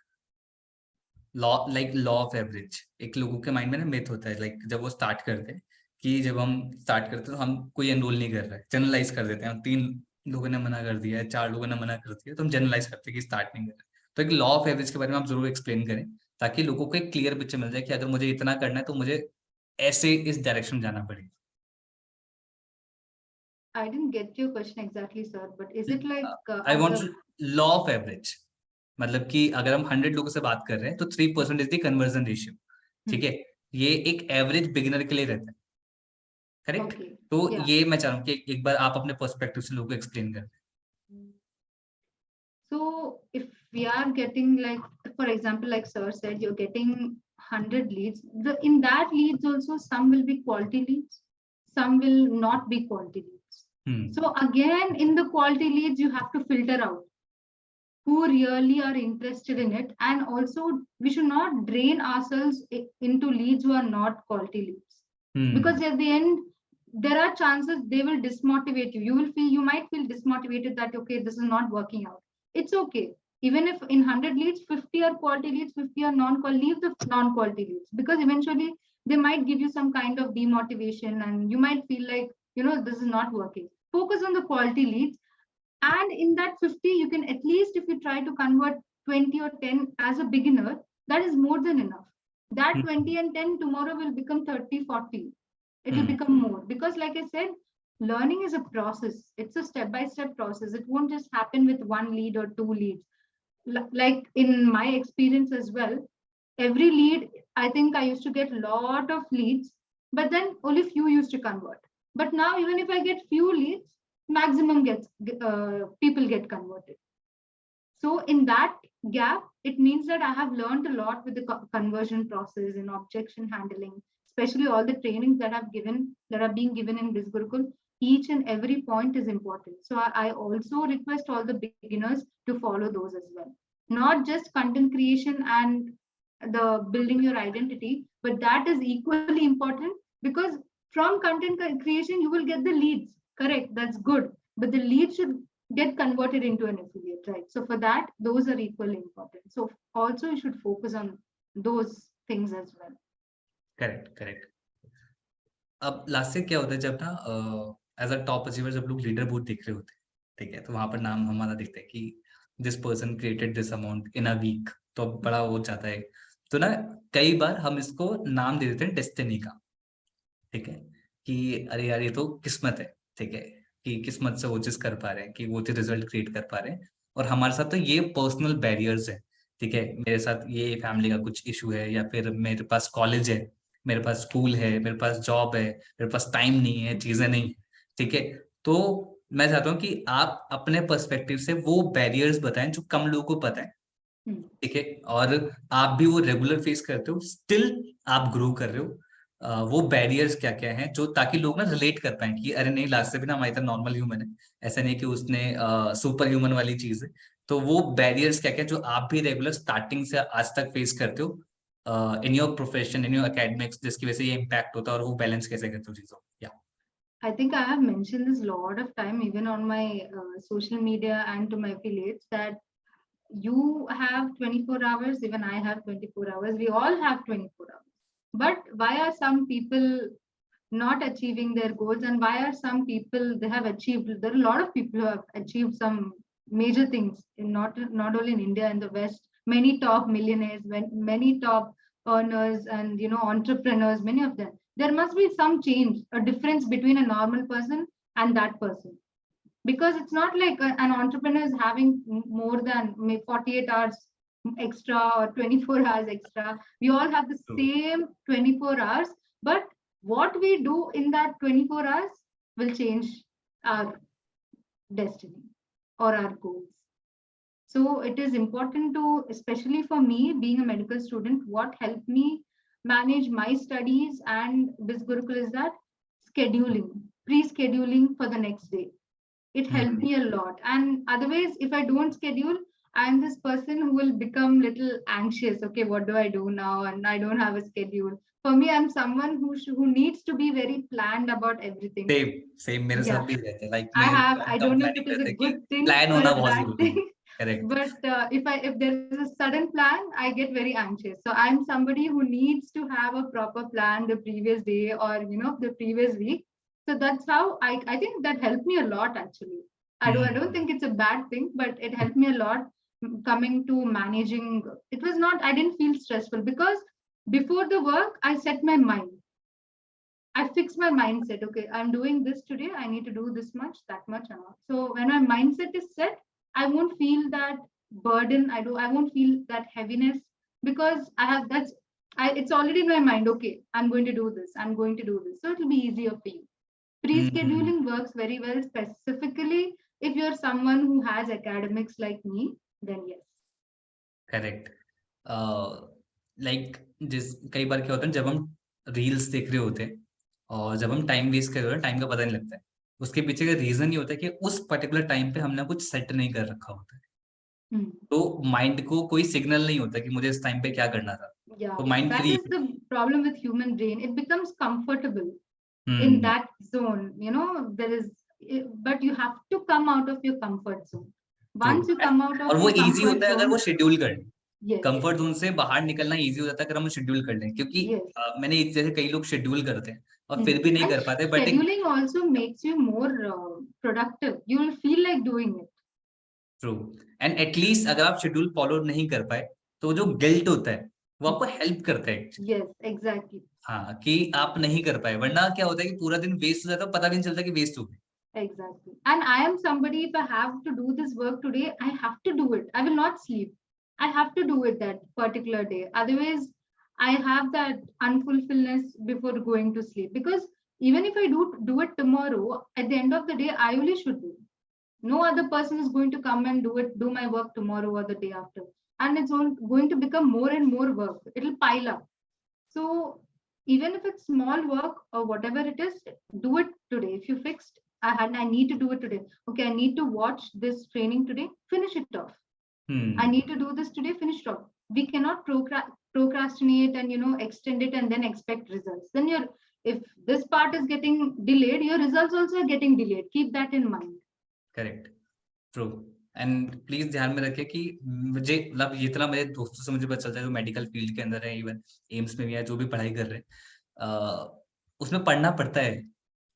Law of average एक लोगों के माइंड में ना मिथ होता है, लाइक जब वो स्टार्ट करते हैं, कि जब हम स्टार्ट करते हैं तो हम कोई एनरोल नहीं कर रहा है, जनरलाइज कर देते हैं, हम 3 लोगों ने मना कर दिया है, 4 लोगों ने मना कर दिया, तो हम जनरलाइज करते हैं कि स्टार्ट नहीं कर रहे। तो एक लॉ ऑफ एवरेज के बारे में आप जरूर एक्सप्लेन करें, ताकि लोगों को एक क्लियर पिक्चर मिल जाए कि अगर मुझे इतना करना है तो मुझे ऐसे इस डायरेक्शन जाना I didn't get your question exactly, sir, but is it like पड़ेगा। आई as want a law of average, मतलब कि अगर हम 100 लोगों से बात कर रहे हैं तो 3% इज द कन्वर्जन रेशियो। ठीक है, ये एक एवरेज बिगिनर के लिए रहता है, करेक्ट। okay, तो yeah. ये मैं चाह रहा हूँ कि एक बार आप अपने पर्सपेक्टिव से लोगों को एक्सप्लेन करें। So if we are getting like, for example, like sir said, you're getting 100 leads. In that leads also, some will be quality leads, some will not be quality leads. So again, in the quality leads, you have to filter out who really are interested in it. And also, we should not drain ourselves into leads who are not quality leads. Because at the end, there are chances they will dismotivate you. You might feel dismotivated that, okay, this is not working out. It's okay. Even if in 100 leads, 50 are quality leads, 50 are non-quality, leave the non-quality leads, because eventually they might give you some kind of demotivation and you might feel like, this is not working. Focus on the quality leads. And in that 50, you can, at least if you try to convert 20 or 10 as a beginner, that is more than enough. That 20 and 10 tomorrow will become 30, 40. It will become more. Because like I said, learning is a process. It's a step-by-step process. It won't just happen with one lead or two leads. Like in my experience as well, every lead, I think I used to get a lot of leads, but then only few used to convert. But now, even if I get few leads, maximum people get converted. So in that gap, it means that I have learned a lot with the conversion process and objection handling, especially all the trainings that are being given in this Gurukul. Each and every point is important. So I also request all the beginners to follow those as well. Not just content creation and the building your identity, but that is equally important, because from content creation you will get the leads. Correct, that's good, but the leads should get converted into an affiliate, right? So for that, those are equally important. So also you should focus on those things as well. Correct. अब last से क्या होता है, जब ना as a top achiever जब लोग leader board देख रहे होते हैं, ठीक है, तो वहां पर नाम हमारा दिखता है कि this person created this amount in a week, तो अब बड़ा हो जाता है. तो ना कई बार हम इसको नाम दे देते हैं डेस्टिनी का, ठीक है, कि अरे यार ये तो किस्मत है, ठीक है, कि किस्मत से वो चीज कर पा रहे हैं, कि वो चीज रिजल्ट क्रिएट कर पा रहे हैं. और हमारे साथ तो ये पर्सनल बैरियर्स है, ठीक है, मेरे साथ ये फैमिली का कुछ इशू है, या फिर मेरे पास कॉलेज है, मेरे पास स्कूल है, मेरे पास जॉब है, मेरे पास टाइम नहीं है, चीजें नहीं है, ठीक है. तो मैं चाहता हूँ कि आप अपने पर्सपेक्टिव से वो बैरियर्स बताएं जो कम लोगों को पता है, ठीक है, और आप भी वो रेगुलर फेस करते हो, स्टिल आप ग्रो कर रहे हो. वो बैरियर्स क्या क्या हैं, जो ताकि लोग ना रिलेट कर पाए कि अरे नहीं, लास्ट से भी ना हमारी तरह नॉर्मल ह्यूमन है, ऐसा नहीं कि उसने सुपर ह्यूमन वाली चीज है. तो वो बैरियर्स क्या क्या जो आप भी रेगुलर स्टार्टिंग से आज तक फेस करते हो in your profession, in your academics, जिसकी वजह से ये इम्पैक्ट होता है, और वो बैलेंस कैसे करते हो चीजों. या I think I have mentioned this a lot of time, even on my social media and to my affiliates, that you have 24 hours, even I have 24 hours, we all have 24 hours. But why are some people not achieving their goals, and why are some people, they have achieved, there are a lot of people who have achieved some major things in not only in India, in the West, many top millionaires, many top earners and entrepreneurs, many of them. There must be some change, a difference between a normal person and that person, because it's not like an entrepreneur is having more than 48 hours extra or 24 hours extra. We all have the same 24 hours, but what we do in that 24 hours will change our destiny or our goals. So it is important to, especially for me being a medical student, what helped me manage my studies and this Gurukul is that scheduling, pre-scheduling for the next day. It helped me a lot. And otherwise, if I don't schedule, I'm this person who will become little anxious. Okay, what do I do now? And I don't have a schedule. For me, I'm someone who needs to be very planned about everything. Same मेरे साथ Yeah, भी रहता है, like I मैं have. I come don't know if planning it is a रहता है कि good thing plan or होना a बहुत bad जरूरी है. thing. Correct. But if there is a sudden plan, I get very anxious. So I'm somebody who needs to have a proper plan the previous day or the previous week. So that's how I think that helped me a lot actually. I don't think it's a bad thing, but it helped me a lot coming to managing. It was not, I didn't feel stressful because before the work, I set my mind. I fix my mindset. Okay, I'm doing this today. I need to do this much, that much, and all. So when my mindset is set, I won't feel that burden. I won't feel that heaviness because I have that's. It's already in my mind. Okay, I'm going to do this. I'm going to do this. So it'll be easier for you. Pre-scheduling works very well, specifically if you're someone who has academics like me. Then yes. Correct. Like जिस कई बार क्या होता है जब हम reels देख रहे होते हैं और जब हम टाइम वेस्ट कर रहे हैं, टाइम का पता नहीं लगता है। उसके पीछे का रीजन ये होता है कि उस पर्टिकुलर टाइम पे हमने कुछ सेट नहीं कर रखा होता है। Hmm. तो माइंड को कोई सिग्नल नहीं होता कि मुझे इस टाइम पे क्या करना था। Yeah, तो mind that free. is the problem with human brain. It becomes comfortable in hmm. that zone. But you have to come out of your comfort zone. True. Once you come out और of वो your easy comfort होता है अगर वो zone, schedule कर लें। yes, comfort zone से बाहर निकलना इजी हो जाता है अगर हम शेड्यूल कर लें, क्योंकि yes. मैंने जैसे कई लोग शेड्यूल करते हैं और फिर भी नहीं And कर पाते, बट एक scheduling also makes you more productive. You will feel like doing it. True. And at least अगर आप शेड्यूल फॉलो नहीं कर पाए तो जो गिल्ट होता है वो आपको हेल्प करता है actually। Yes, exactly. हाँ, कि आप नहीं कर पाए, वरना क्या होता है कि पूरा दिन वेस्ट हो जाता है, पता भी नहीं चलता कि वेस्ट हो गया। Exactly. And I am somebody, if I have to do this work today, I have to do it. I will not sleep. I have to do it that particular day. Otherwise, I have that unfulfillness before going to sleep. Because even if I do it tomorrow, at the end of the day, I only should do. No other person is going to come and do my work tomorrow or the day after. And it's going to become more and more work. It'll pile up. So even if it's small work or whatever it is, do it today. If you fixed, I need to do it today. Okay, I need to watch this training today. Finish it off. I need to do this today. Finish it off. We cannot procrastinate and extend it and then expect results. Then if this part is getting delayed, your results also are getting delayed. Keep that in mind. Correct. True. And please ध्यान में रखें कि मुझे मतलब ये इतना मेरे दोस्तों से मुझे पता चलता है जो मेडिकल फील्ड के अंदर है, इवन एम्स में भी है, जो भी पढ़ाई कर रहे हैं, उसमें पढ़ना पड़ता है।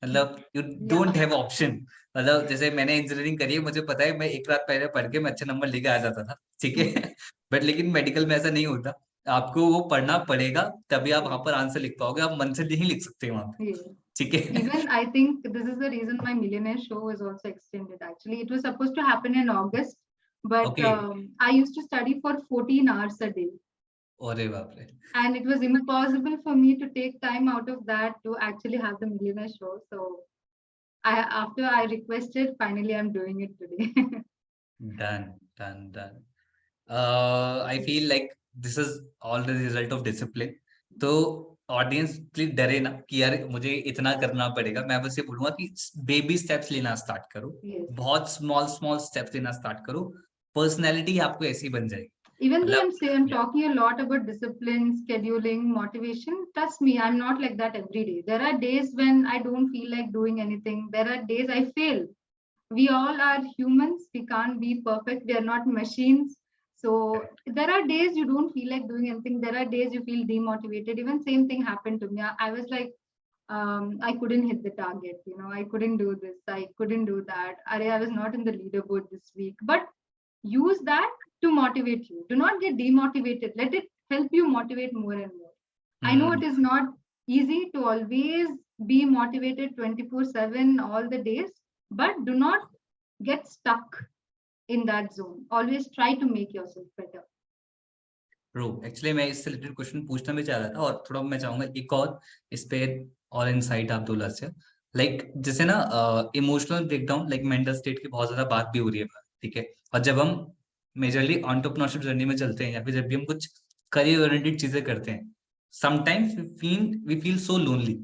मतलब you Yeah. Don't have option. मतलब जैसे मैंने इंजीनियरिंग करी है, मुझे पता है मैं एक रात पहले पढ़ के मैं अच्छे नंबर लेके आ जाता था, ठीक है। बट लेकिन मेडिकल में ऐसा नहीं होता। आपको वो पढ़ना पड़ेगा, तभी आप वहां पर आंसर लिख पाओगे, आप मन से नहीं लिख सकते वहां पे, Yeah. ठीक है। Even I think this is the reason my Millionaire show was also extended. Actually, it was supposed to happen in August, but okay. I used to study for 14 hours a day. अरे बाप रे। And it was impossible for me to take time out of that to actually have the Millionaire show. So after I requested, finally I'm doing it today. Done, done, done. I feel like this is all the result of discipline. तो audience please डरे ना कि यार मुझे इतना करना पड़ेगा। मैं बस ये बोलूंगा कि बेबी स्टेप्स लेना स्टार्ट करो। Yes. बहुत स्मॉल स्मॉल स्टेप्स लेना स्टार्ट करो। पर्सनैलिटी आपको ऐसी बन जाएगी। Even though मतलब I'm talking a lot about discipline, scheduling, motivation, trust me, I'm not like that every day. There are days when I don't feel like doing anything. There are days I fail. We all are humans. We can't be perfect. We are not machines. So there are days you don't feel like doing anything. There are days you feel demotivated. Even same thing happened to me. I was like, I couldn't hit the target. I couldn't do this. I couldn't do that. I was not in the leaderboard this week. But use that to motivate you. Do not get demotivated. Let it help you motivate more and more. I know it is not easy to always be motivated 24/7 all the days, but do not get stuck in that zone. Always try to make yourself better. True. Actually मैं इससे related question पूछना भी चाह रहा था, और थोड़ा मैं चाहूंगा एक और इस पे और इनसाइट आप दो लास्य। लाइक जैसे ना emotional breakdown, like mental state की बहुत ज्यादा बात भी हो रही है, ठीक है। और जब हम मेजरली एंटरप्रेन्योरशिप जर्नी में चलते हैं या फिर जब भी हम कुछ करियर ओरिएंटेड चीजें करते हैं, sometimes we feel so lonely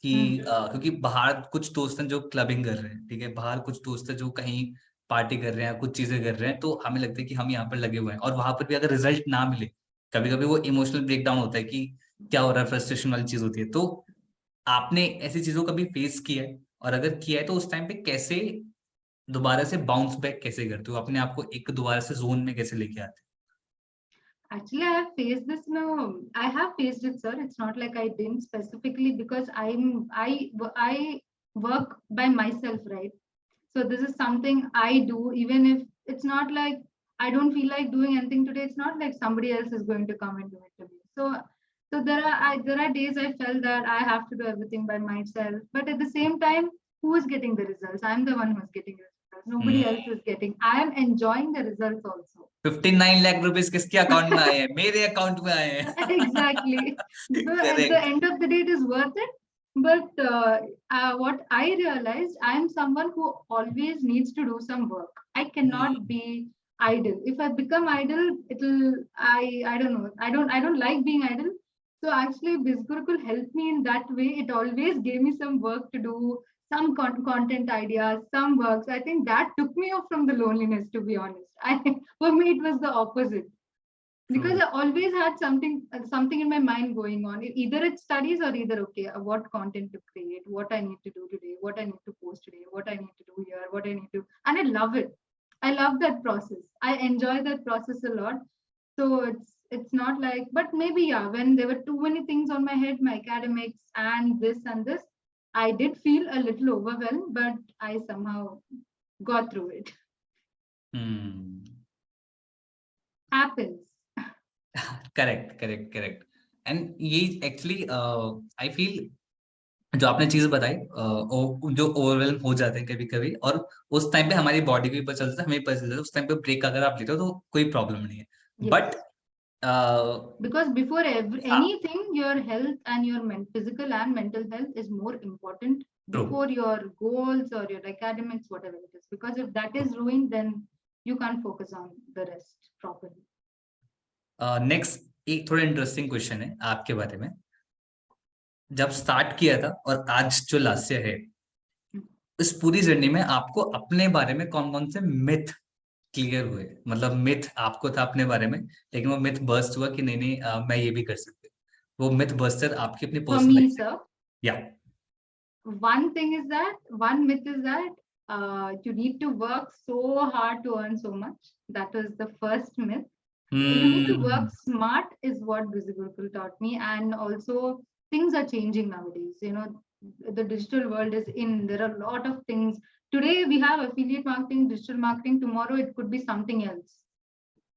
कि क्योंकि बाहर कुछ दोस्त हैं जो क्लबिंग कर रहे हैं, ठीक है, बाहर कुछ दोस्त हैं जो कहीं पार्टी कर रहे हैं, कुछ चीजें कर रहे हैं, तो हमें लगता है कि हम यहाँ पर लगे हुए हैं, और वहां पर भी अगर रिजल्ट ना मिले, कभी कभी वो इमोशनल ब्रेकडाउन होता है कि क्या हो रहा है, फ्रस्ट्रेशन वाली चीज होती है। तो आपने ऐसी चीजों का भी फेस किया है, और अगर किया है तो उस टाइम पे कैसे दोबारा से बाउंस बैक कैसे करते हो, अपने आप को एक दोबारा से जोन में कैसे लेके आते Actually, I have faced this now. I have faced it, sir. It's not like I didn't specifically because I work by myself, right? So this is something I do, even if it's not like I don't feel like doing anything today. It's not like somebody else is going to come and do it to me. So there are days I felt that I have to do everything by myself. But at the same time, who is getting the results? I'm the one who's getting the results. Nobody हैं? else is getting. I am enjoying the results also. 59 lakh rupees किसके account में आए हैं? मेरे account में आए हैं। Exactly. So at the correct. end of the day, it is worth it. But what I realized, I am someone who always needs to do some work. I cannot be idle. If I become idle, I don't know. I don't like being idle. So actually, BizGurukul helped me in that way. It always gave me some work to do, some content ideas, some works. I think that took me off from the loneliness, to be honest. For me, it was the opposite because True. I always had something in my mind going on. Either it's studies or either okay, what content to create, what I need to do today, what I need to post today, what I need to do here, what I need to, and I love it. I love that process. I enjoy that process a lot. So it's not like, but maybe yeah, when there were too many things on my head, my academics and this, I did feel a little overwhelmed, but I somehow got through it. Hmm. Happens. Correct correct correct and ये actually I feel जो आपने चीज बताई जो overwhelm हो जाते हैं कभी कभी, और उस टाइम पे हमारी बॉडी को भी पता चलता है, हमें भी पता चलता है, उस टाइम पे ब्रेक अगर आप लेते हो तो कोई प्रॉब्लम नहीं है, Yes. बट Because before हाँ, anything, your health and your physical and mental health is more important true before your goals or your academics, whatever it is. Because if that is ruined, then you can't focus on the rest properly. Next एक थोड़ा interesting question है आपके बारे में, जब start किया था और आज जो लास्य है, इस पूरी जर्नी में आपको अपने बारे में कौन कौन से मिथ क्लियर हुए, मतलब मिथ आपको था अपने बारे में, लेकिन वो मिथ बर्स्ट हुआ कि नहीं नहीं मैं ये भी कर सकती हूँ, वो मिथ बस्टर आपकी अपनी For personal me, life sir, या one myth is that you need to work so hard to earn so much. That was the first myth. You need to work smart is what Gurukul taught me. And also things are changing nowadays. The digital world is in, there are a lot of things. Today we have affiliate marketing, digital marketing. Tomorrow it could be something else.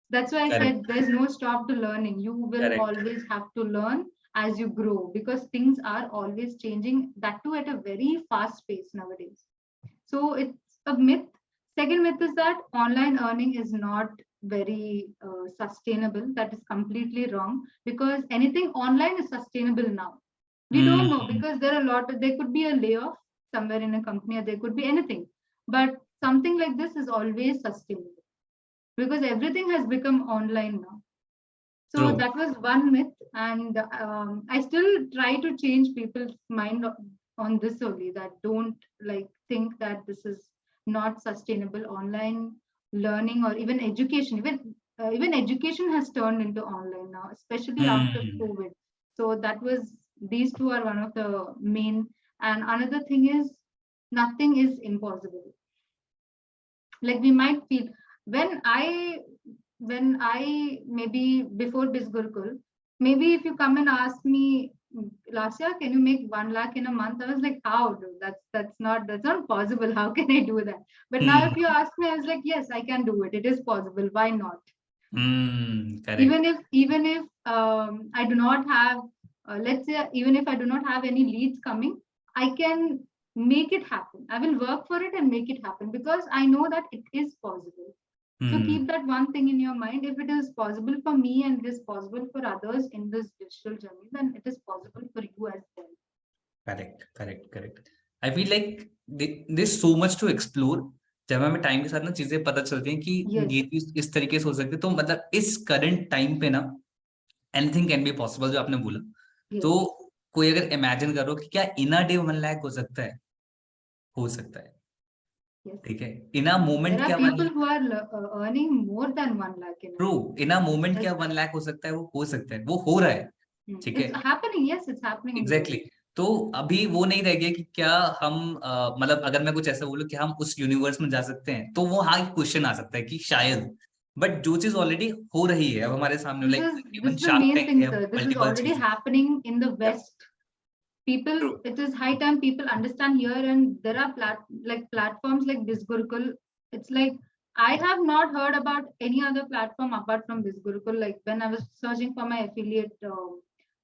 That's why I said correct there's no stop to learning. You will correct always have to learn as you grow because things are always changing, that too at a very fast pace nowadays. So it's a myth. Second myth is that online earning is not very sustainable. That is completely wrong because anything online is sustainable now. We don't know because there could be a layoff somewhere in a company or there could be anything. But something like this is always sustainable because everything has become online now. True So that was one myth, and I still try to change people's mind on this only. That don't like think that this is not sustainable. Online learning or even education, even education has turned into online now, especially after COVID. So that was these two are one of the main. And another thing is nothing is impossible. Like we might feel when I maybe before Bisgurkul, maybe if you come and ask me, Lasya, can you make 1 lakh in a month? I was like, how? Dude? That's not possible. How can I do that? But now if you ask me, I was like, yes, I can do it. It is possible. Why not? Correct Even if I do not have, let's say, even if I do not have any leads coming, I can make it happen. I will work for it and make it happen because I know that it is possible. So keep that one thing in your mind. If it is possible for me and it is possible for others in this digital journey, then it is possible for you as well. Correct correct correct I feel like there so much to explore, जब हमें time के साथ ना चीजें पता चलती हैं कि Yes, ये चीज इस तरीके से हो सकती है, तो मतलब इस करंट टाइम पे ना एनीथिंग कैन बी पॉसिबल, जो आपने बोला। yes, तो कोई अगर इमेजिन करो कि क्या इन अ डे 1 लाख हो सकता है, हो सकता है, yes. ठीक है, इन अ There मोमेंट are क्या people who are earning more than 1 lakh in a true, day. In a moment क्या Yes. 1 लाख हो सकता है, वो हो सकता है, वो हो रहा है, ठीक है, It's happening. Yes, it's happening in the exactly world. exactly. तो अभी वो नहीं रह गया कि क्या हम मतलब अगर मैं कुछ ऐसा बोलूं कि हम उस यूनिवर्स में जा सकते हैं, तो वो हाँ क्वेश्चन आ सकता है कि शायद, बट जो चीज ऑलरेडी हो रही है अब हमारे सामने, This like is this even is the shark main tank thing, है, sir. This is multiple already चीजें, happening in the या West. People, true it is high time people understand here, and there are platforms like Bisgurukul. It's like I have not heard about any other platform apart from Bisgurukul. Like when I was searching for my affiliate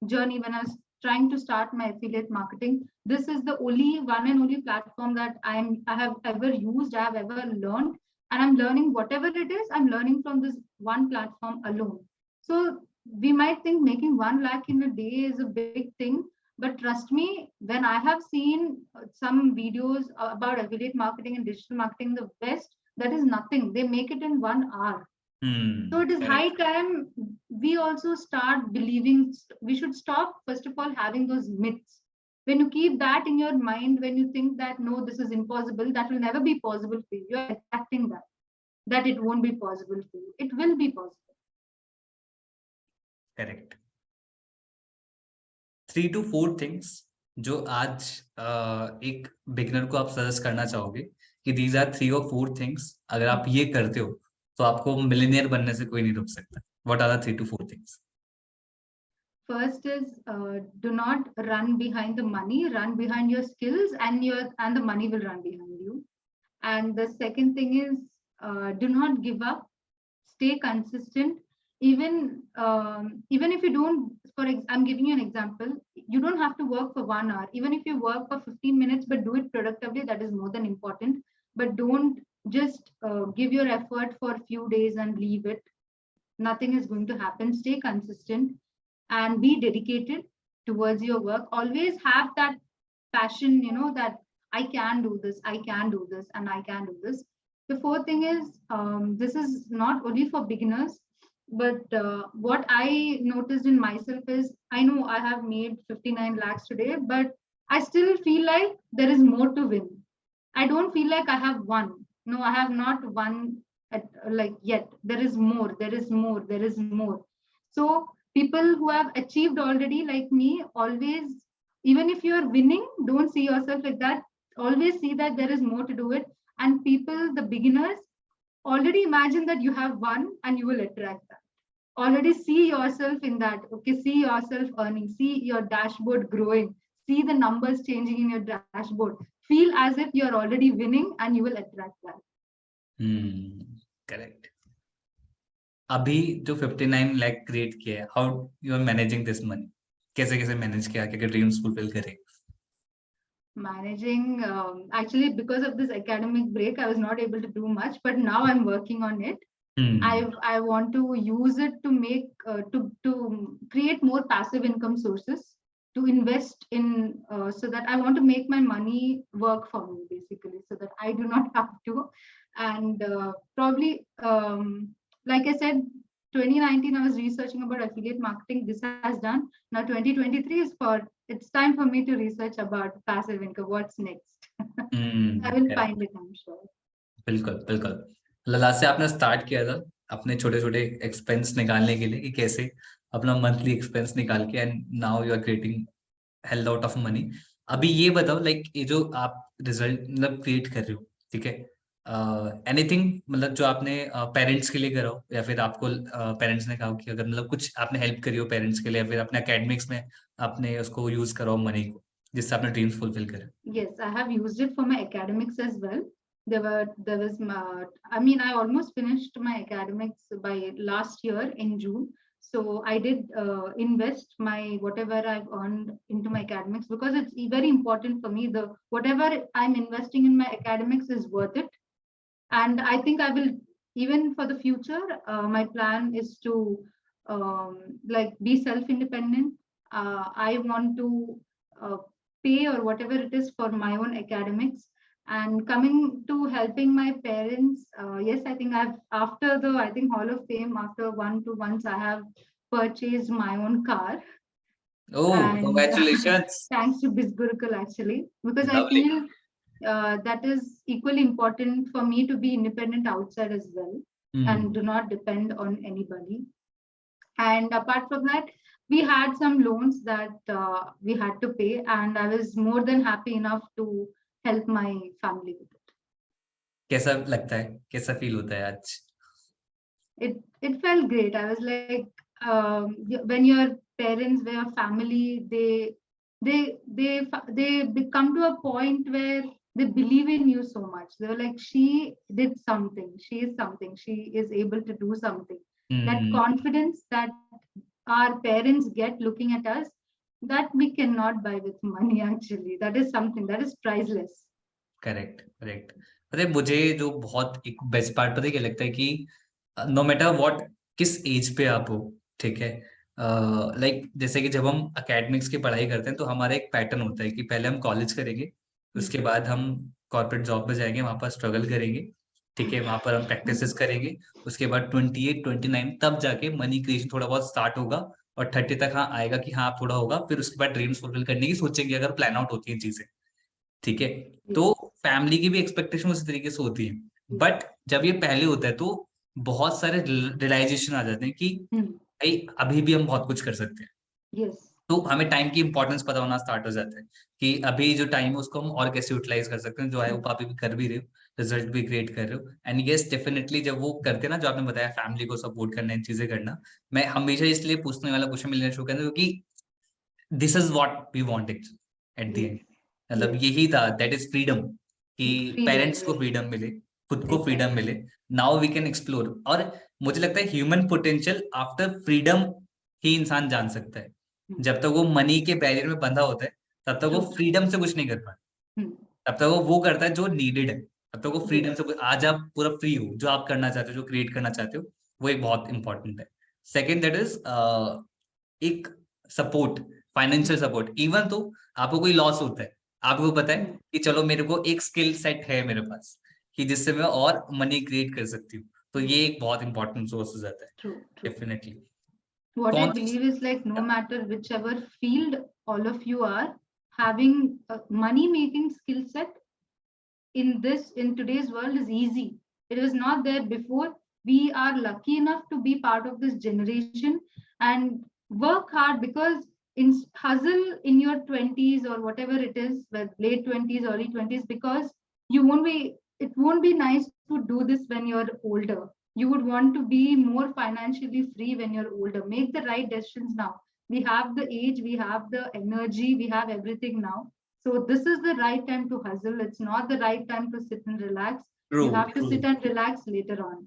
journey, when I was trying to start my affiliate marketing, this is the only one and only platform that I have ever used, I have ever learned, and I'm learning whatever it is. I'm learning from this one platform alone. So we might think making 1 lakh in a day is a big thing, but trust me, when I have seen some videos about affiliate marketing and digital marketing in the West, that is nothing. They make it in 1 hour. So it is high Correct. time we also start believing, we should stop, first of all, having those myths. When you keep that in your mind, when you think that no, this is impossible, that will never be possible for you. You're attracting that it won't be possible for you. It will be possible. Correct. 3 to 4 things जो आज एक beginner को आप suggest करना चाहोगे कि these are 3 or 4 things, अगर आप ये करते हो तो आपको मिलियनेयर बनने से कोई नहीं रोक सकता. What are the 3 to 4 things? First is do not run behind the money, run behind your skills, and the money will run behind you. And the second thing is do not give up, stay consistent. Even if you don't, I'm giving you an example. You don't have to work for 1 hour. Even if you work for 15 minutes, but do it productively, that is more than important. But don't just give your effort for a few days and leave it. Nothing is going to happen. Stay consistent and be dedicated towards your work. Always have that passion, that I can do this, I can do this, and I can do this. The fourth thing is this is not only for beginners, but what I noticed in myself is I know I have made 59 lakhs today, but I still feel like there is more to win. I don't feel like I have won. No, I have not won like yet. There is more, there is more, there is more. So people who have achieved already, like me, always, even if you're winning, don't see yourself like that. Always see that there is more to do it. And people, the beginners, already imagine that you have won and you will attract that. Already see yourself in that. Okay, see yourself earning, see your dashboard growing, see the numbers changing in your dashboard. Feel as if you're already winning and you will attract that. Correct. अभी जो 59 lakh create किया है, how you are managing this money? कैसे कैसे manage किया कि dreams fulfil करें? Managing, actually, because of this academic break, I was not able to do much, but now I'm working on it. I want to use it to make to create more passive income sources, to invest in, so that I want to make my money work for me, basically, so that I do not have to. And probably, like I said, 2019 I was researching about affiliate marketing. This has done. Now 2023 is for, it's time for me to research about passive income. What's next? I will find it, I'm sure. बिल्कुल बिल्कुल. लला से आपने start किया था अपने छोटे छोटे expense निकालने के लिए कि कैसे अपना मंथली एक्सपेंस निकाल के, and now you are creating hell lot of money. अभी ये बताओ, लाइक ये जो आप रिजल्ट मतलब क्रिएट कर रहे हो, ठीक है, एनीथिंग मतलब जो आपने पेरेंट्स के लिए करा हो, या फिर आपको पेरेंट्स ने कहा हो कि अगर मतलब कुछ आपने हेल्प करी हो पेरेंट्स के लिए, या फिर अपने एकेडमिक्स में आपने उसको यूज करा हो मनी को, जिससे आपने ड्रीम्स फुलफिल करे? Yes, I have used it for my academics as well. There was I mean, I almost finished my academics by last year in June. So I did invest my whatever I've earned into my academics, because it's very important for me. The whatever I'm investing in my academics is worth it. And I think I will, even for the future, my plan is to like be self-independent. I want to uh, pay or whatever it is for my own academics. And coming to helping my parents, yes, I think I've, after the, I think, Hall of Fame, after 1 2 months, I have purchased my own car. Oh, And congratulations. thanks to Bisgurukul, actually, because I Lovely. feel that is equally important for me to be independent outside as well, and do not depend on anybody. And apart from that, we had some loans that we had to pay, and I was more than happy enough to help my family with it. कैसा लगता है, कैसा feel होता है आज? It felt great. I was like, when your parents, when your family, they come to a point where they believe in you so much. They were like, she did something, she is something, she is able to do something. That confidence that our parents get looking at us, that we cannot buy with money. Actually, that is something that is priceless. Correct correct. अरे मुझे जो बहुत एक best part पता है क्या लगता है कि नो मैटर व्हाट, किस एज पे आप हो, ठीक है, लाइक जैसे कि जब हम एकेडमिक्स की पढ़ाई करते हैं तो हमारा एक पैटर्न होता है कि पहले हम कॉलेज करेंगे, उसके बाद हम कॉर्पोरेट जॉब पे जाएंगे, वहां पर स्ट्रगल करेंगे, ठीक है, वहां पर हम प्रैक्टिसेस करेंगे। उसके बाद 28 29 तब जाके मनी क्रिएशन थोड़ा बहुत स्टार्ट होगा, और 30 तक हाँ आएगा कि हाँ थोड़ा होगा, फिर उसके बाद ड्रीम्स फुलफिल करने की सोचेंगे अगर प्लान आउट होती है चीजें। ठीक है, तो Yes. फैमिली की भी एक्सपेक्टेशन उसी तरीके से होती है। बट जब ये पहले होता है तो बहुत सारे रियलाइजेशन आ जाते हैं कि Hmm. भाई अभी भी हम बहुत कुछ कर सकते हैं। Yes. तो हमें टाइम की इंपॉर्टेंस पता होना स्टार्ट हो जाता है कि अभी जो टाइम है उसको हम और कैसे यूटिलाइज कर सकते हैं, जो है वो Hmm. आप अभी कर भी रहे हो, रिजल्ट भी क्रिएट कर रहे हो। एंड यस डेफिनेटली जब वो करते हैं ना, जो आपने बताया फैमिली को सपोर्ट करना, इन चीजें करना, मैं हमेशा इसलिए पूछने वाला क्वेश्चन मिलने शुरू करना, क्योंकि this is what we want at the end. Yes. मतलब Yes. यही था, दैट इज फ्रीडम, कि Freedom. पेरेंट्स को Yes. फ्रीडम मिले, खुद को फ्रीडम Exactly. मिले। Now we can explore. और मुझे लगता है ह्यूमन पोटेंशियल आफ्टर फ्रीडम ही इंसान जान सकता है। Hmm. जब तक वो मनी के बैरियर में बंधा होता है तब तक वो True. फ्रीडम से कुछ नहीं कर पाता। Hmm. तब तक वो करता है जो नीडेड है। तब तक वो फ्रीडम Yes. से, आज आप पूरा फ्री हो, जो आप करना चाहते हो, जो क्रिएट करना चाहते हो, वो एक बहुत इंपॉर्टेंट है। सेकेंड दैट इज एक सपोर्ट, फाइनेंशियल सपोर्ट। इवन तो आपको कोई लॉस होता है, आपको पता है Hmm. कि चलो मेरे को एक स्किल सेट है मेरे पास, कि जिससे मैं और मनी क्रिएट कर सकती हूँ, तो Hmm. ये एक बहुत इंपॉर्टेंट सोर्स हो जाता है। True. True. Definitely. What I कौन सी? believe is like no matter whichever field all of you are having a money making skill set in today's world is easy. It was not there before. We are lucky enough to be part of this generation and work hard, because in hustle in your 20s or whatever it is, with late 20s early 20s, because you won't be it won't be nice to do this when you're older. You would want to be more financially free when you're older. Make the right decisions now. We have the age, we have the energy, we have everything now. So this is the right time to hustle. It's not the right time to sit and relax. True You have to true sit and relax later on.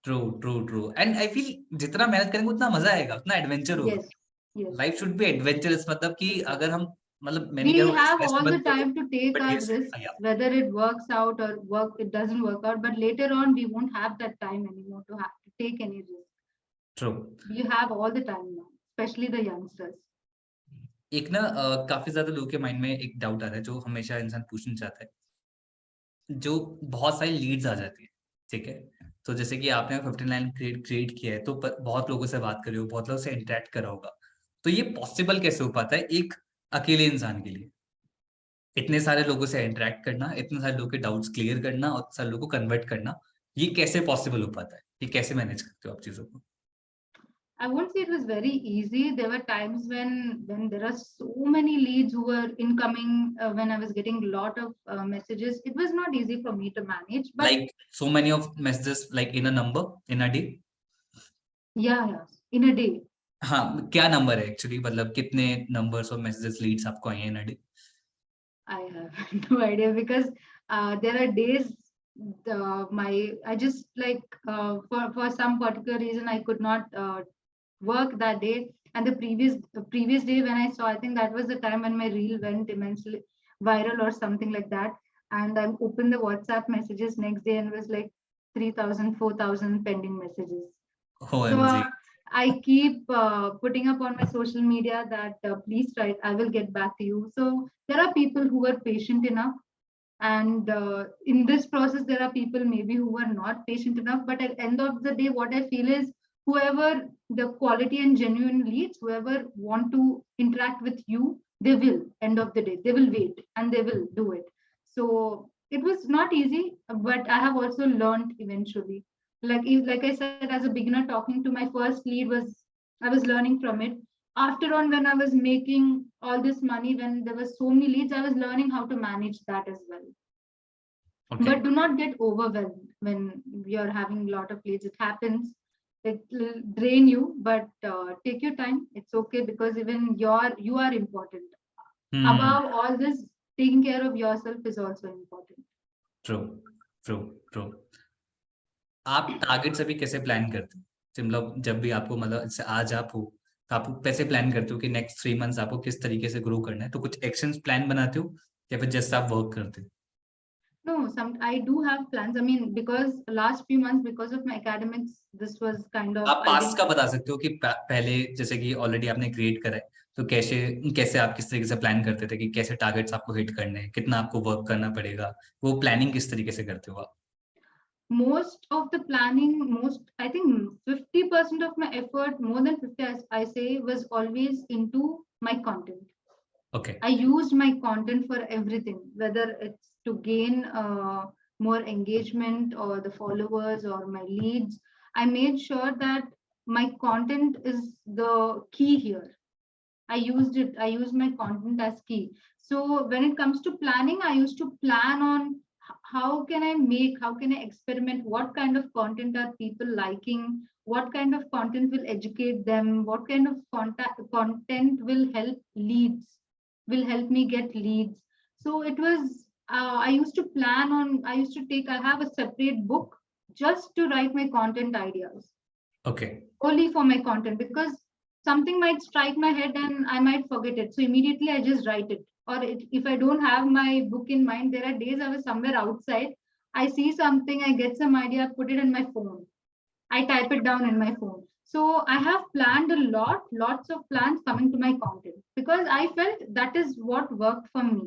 True true true. And I feel जितना मेहनत करेंगे उतना मजा आएगा, उतना adventure होगा। Yes, yes. Life should be adventurous, मतलब कि अगर हम, मतलब मैं नहीं कह We रहा हूँ have स्ट्रेस में all the बंद कर दो, time to take but our yes, risks, या whether it works out or it doesn't work out. But later on, we won't have that time anymore to have to take any risk. True. You have all the time now, especially the youngsters. एक ना काफी ज्यादा लोगों के mind में एक doubt आता है जो हमेशा इंसान पूछना चाहता है, जो बहुत सारी लीड्स आ जाती है, ठीक है। तो जैसे कि आपने 59 क्रिएट क्रिएट किया है, तो बहुत लोगों से बात करी हो, बहुत लोगों से इंटरेक्ट करा होगा, तो ये पॉसिबल कैसे हो पाता है एक अकेले इंसान के लिए, इतने सारे लोगों से इंटरेक्ट करना, इतने सारे लोगों के डाउट्स क्लियर करना और सारे लोगों को कन्वर्ट करना, ये कैसे पॉसिबल हो पाता है? ये कैसे मैनेज करते हो आप चीजों को? I won't say it was very easy. There were times when there are so many leads who were incoming, when I was getting a lot of messages. It was not easy for me to manage, but like so many of messages like in a number in a day? yeah, yeah, in a day. हाँ, क्या number है actually, मतलब कितने numbers of messages Leeds आपको आई हैं in a day? I have no idea, because there are days my I just like for some particular reason I could not work that day, and the previous day when I saw, I think that was the time when my reel went immensely viral or something like that, and I opened the WhatsApp messages next day and was like 3,000, 4,000 pending messages. So OMG. I keep putting up on my social media that please write, I will get back to you. So there are people who are patient enough, and in this process there are people maybe who are not patient enough. But at the end of the day, what I feel is whoever the quality and genuine leads, whoever want to interact with you, they will, end of the day, they will wait and they will do it. So it was not easy, but I have also learned eventually. Like I said, as a beginner, talking to my first lead was, I was learning from it. After on, when I was making all this money, when there were so many leads, I was learning how to manage that as well. Okay. But do not get overwhelmed when you're having a lot of leads. It happens. It will drain you, but take your time. It's okay, because even you are important. Hmm. Above all this, taking care of yourself is also important. True true true. आप targets अभी कैसे plan करते हो? मतलब जब भी आपको, मतलब जैसे आज आप हो, तो आप कैसे प्लान करते हो कि नेक्स्ट 3 मंथ्स आपको किस तरीके से ग्रो करना है? तो कुछ एक्शंस प्लान बनाते हो या फिर जस्ट आप वर्क करते हो? No, some I do have plans. I mean, because last few months, because of my academics, this was kind of आप I पास्ट didn't. का बता सकते हो कि पहले जैसे कि ऑलरेडी आपने क्रिएट करा है, तो कैसे कैसे आप किस तरीके से प्लान करते थे कि कैसे टारगेट्स आपको हिट करने हैं, कितना आपको वर्क करना पड़ेगा, वो प्लानिंग किस तरीके से करते हो आप? most of the planning, I think 50% of my effort, more than 50, as I say, was always into my content. Okay. I used my content for everything, whether it's to gain more engagement or the followers or my leads. I made sure that my content is the key here. I used my content as key. So when it comes to planning, I used to plan on how can I experiment, what kind of content are people liking, what kind of content will educate them, what kind of content will help me get leads. So it was, I used to take, I have a separate book just to write my content ideas, Okay. only for my content, because something might strike my head and I might forget it. So immediately I just write it. Or if I don't have my book in mind, there are days I was somewhere outside, I see something, I get some idea, put it in my phone. I type it down in my phone. So I have planned lots of plans coming to my content because I felt that is what worked for me.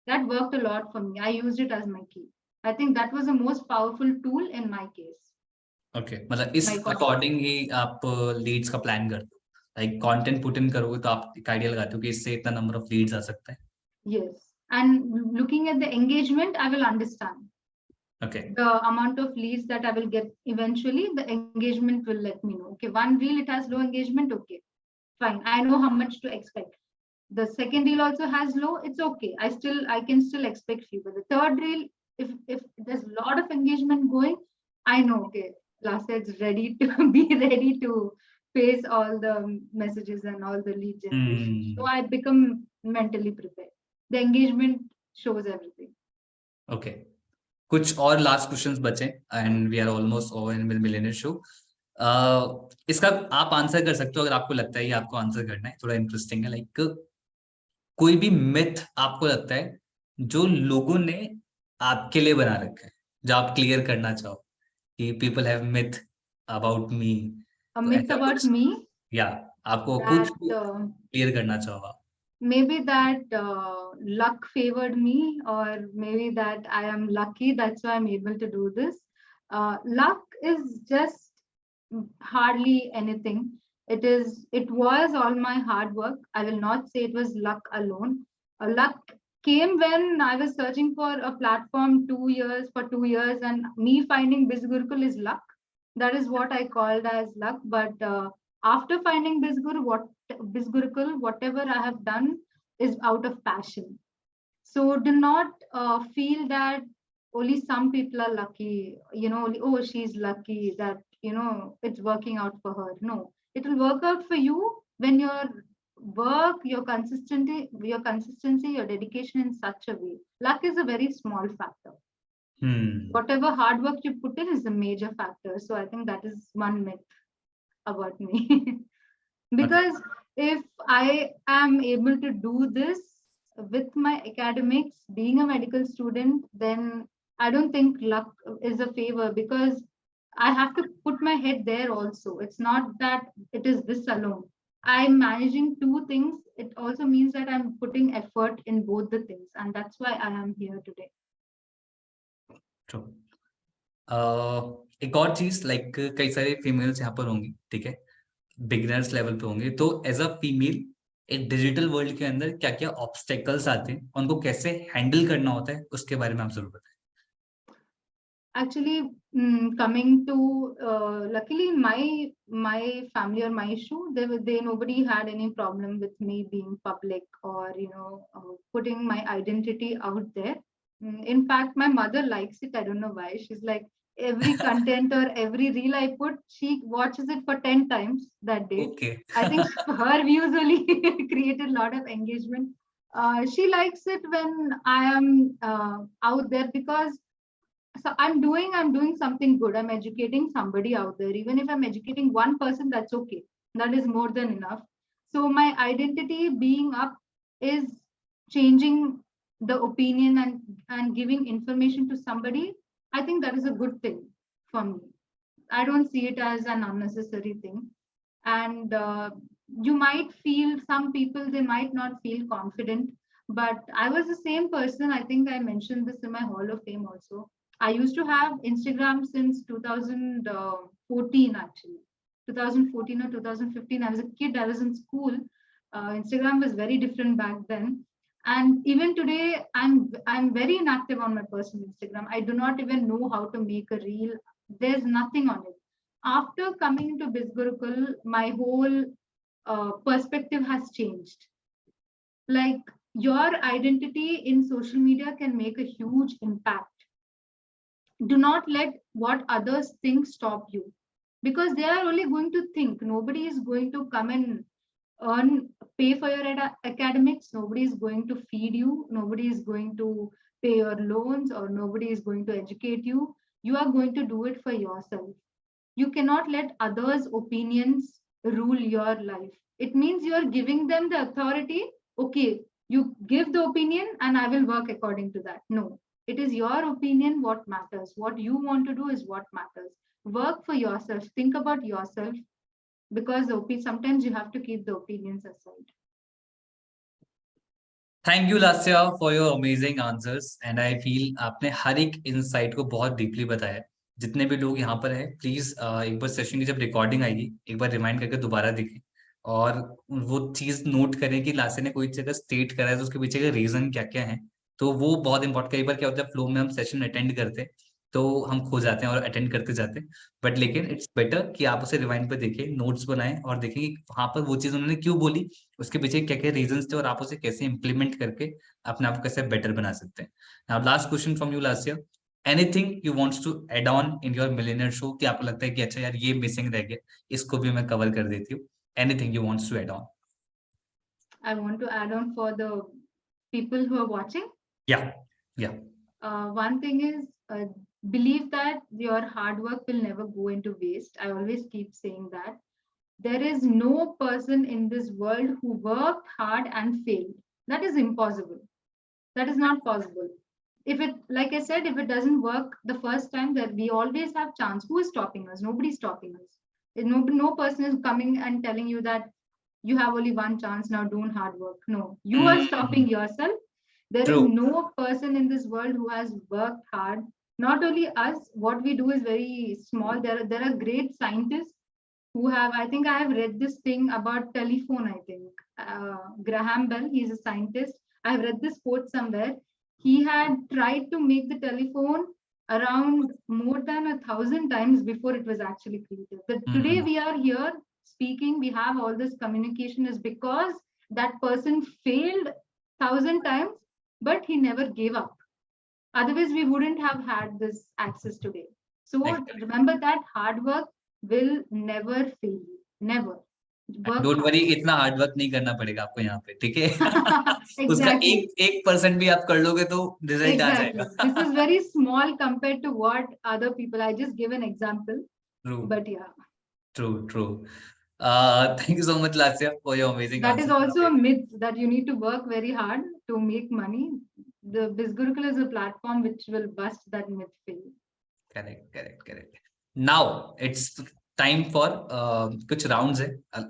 That worked a lot for me. I used it as my key. I think that was the most powerful tool in my case. Okay मतलब इस My content. According ही आप Leeds का plan करते हो, like content put in करोगे तो आप एक आइडिया लगाते हो कि इससे इतना नंबर ऑफ लीड्स आ सकता है. Yes. And looking at the engagement, I will understand Okay. the amount of leads that I will get eventually. The engagement will let me know. Okay, one reel, it has low engagement. Okay, fine. I know how much to expect. The second reel also has low. It's okay. I can still expect few. But the third reel, if there's a lot of engagement going, I know, okay, Lasya is ready to be ready to face all the messages and all the lead generation. So I become mentally prepared. The engagement shows everything. Okay. कुछ और last questions बचे and we are almost over in millionaire show. इसका आप answer कर सकते हो अगर आपको लगता है ये आपको आंसर करना है. थोड़ा इंटरेस्टिंग है. लाइक कोई भी मिथ आपको लगता है जो लोगों ने आपके लिए बना रखा है, जो आप क्लियर करना चाहो कि people have myth about me, A तो myth ऐसा about कुछ me या आपको कुछ that क्लियर करना चाहो आप. maybe that luck favored me, or maybe that I am lucky, that's why I'm able to do this. Luck is just hardly anything. It was all my hard work. I will not say it was luck alone. Luck came when I was searching for a platform 2 years, for 2 years, and me finding Bizgurkul is luck. That is what I called as luck. But after finding Bizgurukul, whatever I have done is out of passion. So do not feel that only some people are lucky, only, oh, she's lucky that, it's working out for her. No, it will work out for you when your work, your consistency, your dedication in such a way. Luck is a very small factor. Whatever hard work you put in is the major factor. So I think that is one myth about me. Because if I am able to do this with my academics, being a medical student, then I don't think luck is a favor, because I have to put my head there also. It's not that it is this alone. I'm managing two things. It also means that I'm putting effort in both the things, and that's why I am here today. True. एक और चीज, like कई सारे females यहाँ पर होंगी, ठीक है, बिगिनर्स लेवल पे होंगे, तो एज अ फीमेल एक डिजिटल वर्ल्ड के अंदर क्या क्या ऑब्स्टेकल्स आते हैं, उनको कैसे हैंडल करना होता है, उसके बारे में आप जरूर बताएं. Actually, coming to luckily my family or my issue, they nobody had any problem with me being public, or putting my identity out there. In fact, my mother likes it. I don't know why. She's like, every content or every reel I put, she watches it for 10 times that day. Okay. I think her views only created a lot of engagement. She likes it when I am out there, because so I'm doing something good. I'm educating somebody out there. Even if I'm educating one person, that's okay. That is more than enough. So my identity being up is changing the opinion and giving information to somebody. I think that is a good thing for me. I don't see it as an unnecessary thing. And you might feel, some people, they might not feel confident, but I was the same person. I think I mentioned this in my Hall of Fame also. I used to have Instagram since 2014 actually. 2014 or 2015. I was a kid. I was in school. Instagram was very different back then. And even today, I'm very inactive on my personal Instagram. I do not even know how to make a reel. There's nothing on it. After coming into Bizgurukul, my whole perspective has changed. Like your identity in social media can make a huge impact. Do not let what others think stop you, because they are only going to think. Nobody is going to come and earn, pay for your academics. Nobody is going to feed you. Nobody is going to pay your loans, or nobody is going to educate you. You are going to do it for yourself. You cannot let others' opinions rule your life. It means you are giving them the authority. Okay, you give the opinion and I will work according to that. No, it is your opinion what matters. What you want to do is what matters. Work for yourself. Think about yourself, because sometimes you have to keep the opinions aside. Thank you Lasya for your amazing answers and I feel आपने हर एक insight को बहुत deeply बताया। जितने भी लोग यहाँ पर हैं प्लीज एक बार सेशन की जब रिकॉर्डिंग आएगी एक बार रिमाइंड करके दोबारा देखें और वो चीज नोट करें कि लास्या ने कोई जगह स्टेट करा है तो उसके पीछे का रीजन क्या क्या है। तो वो बहुत इंपॉर्टेंट। कई बार क्या होता है फ्लो में हम सेशन अटेंड करते हैं तो हम खो जाते हैं और अटेंड करते जाते हैं, बट लेकिन इट्स बेटर कि आप उसे रिवाइंड पे देखें, नोट्स बनाएं और देखें कि वहां पर वो चीज उन्होंने क्यों बोली, उसके पीछे क्या क्या रीजंस थे और आप उसे कैसे इंप्लीमेंट करके अपने आप को कैसे बेटर बना सकते हैं। Now last question from you Lasya, anything you wants to add on in your millionaire show कि आपको लगता है कि अच्छा यार ये मिसिंग रह गया, इसको भी मैं कवर कर देती हूँ। Anything you wants to add on? I want to add on for the people who are watching. Yeah. One thing is, believe that your hard work will never go into waste. I always keep saying that. There is no person in this world who worked hard and failed. That is impossible. That is not possible. If it, like I said, if it doesn't work the first time, that we always have chance. Who is stopping us? Nobody's stopping us. No person is coming and telling you that you have only one chance now, don't hard work. No, you are stopping yourself. There is True. no person in this world who has worked hard. Not only us, what we do is very small. There are great scientists who have, I think I have read this thing about telephone, I think. Graham Bell, he's a scientist. I have read this quote somewhere. He had tried to make the telephone around more than 1,000 times before it was actually created. But today we are here speaking, we have all this communication is because that person failed 1,000 times, but he never gave up. Otherwise, we wouldn't have had this access today. So remember that hard work will never fail you. Never. Don't worry, इतना hard work नहीं करना पड़ेगा आपको यहाँ पे, ठीक है? उसका Exactly. एक परसेंट भी आप कर लोगे तो रिजल्ट आ Exactly. जाएगा। This is very small compared to what other people. I just give an example. True. But yeah. True. Thank you so much, Lasya, for your amazing That is answers. also a myth that you need to work very hard to make money. The Bizgurukul is a platform which will bust that myth for you. Correct. Now it's time for कुछ rounds है।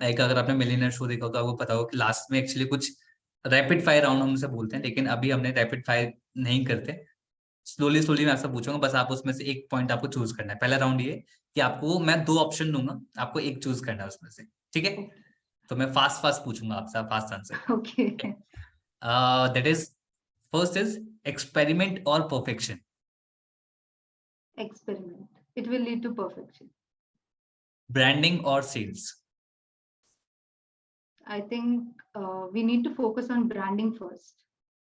एक अगर आपने millionaire show देखा हो तो आपको पता होगा कि लास्ट में एक्चुअली कुछ रैपिड फायर राउंड हम उसे बोलते हैं, लेकिन अभी हमने रैपिड फायर नहीं करते। स्लोली मैं आपसे पूछूंगा, बस आप उसमें से एक पॉइंट आपको चूज करना है। पहला राउंड ये कि आपको मैं 2 ऑप्शन दूंगा, आपको एक चूज करना है उसमें से, ठीक है? तो मैं फास्ट पूछूंगा आपसे, आप fast answer. Okay. That is first is experiment और perfection. Experiment. It will lead to perfection. Branding और sales. I think we need to focus on branding first.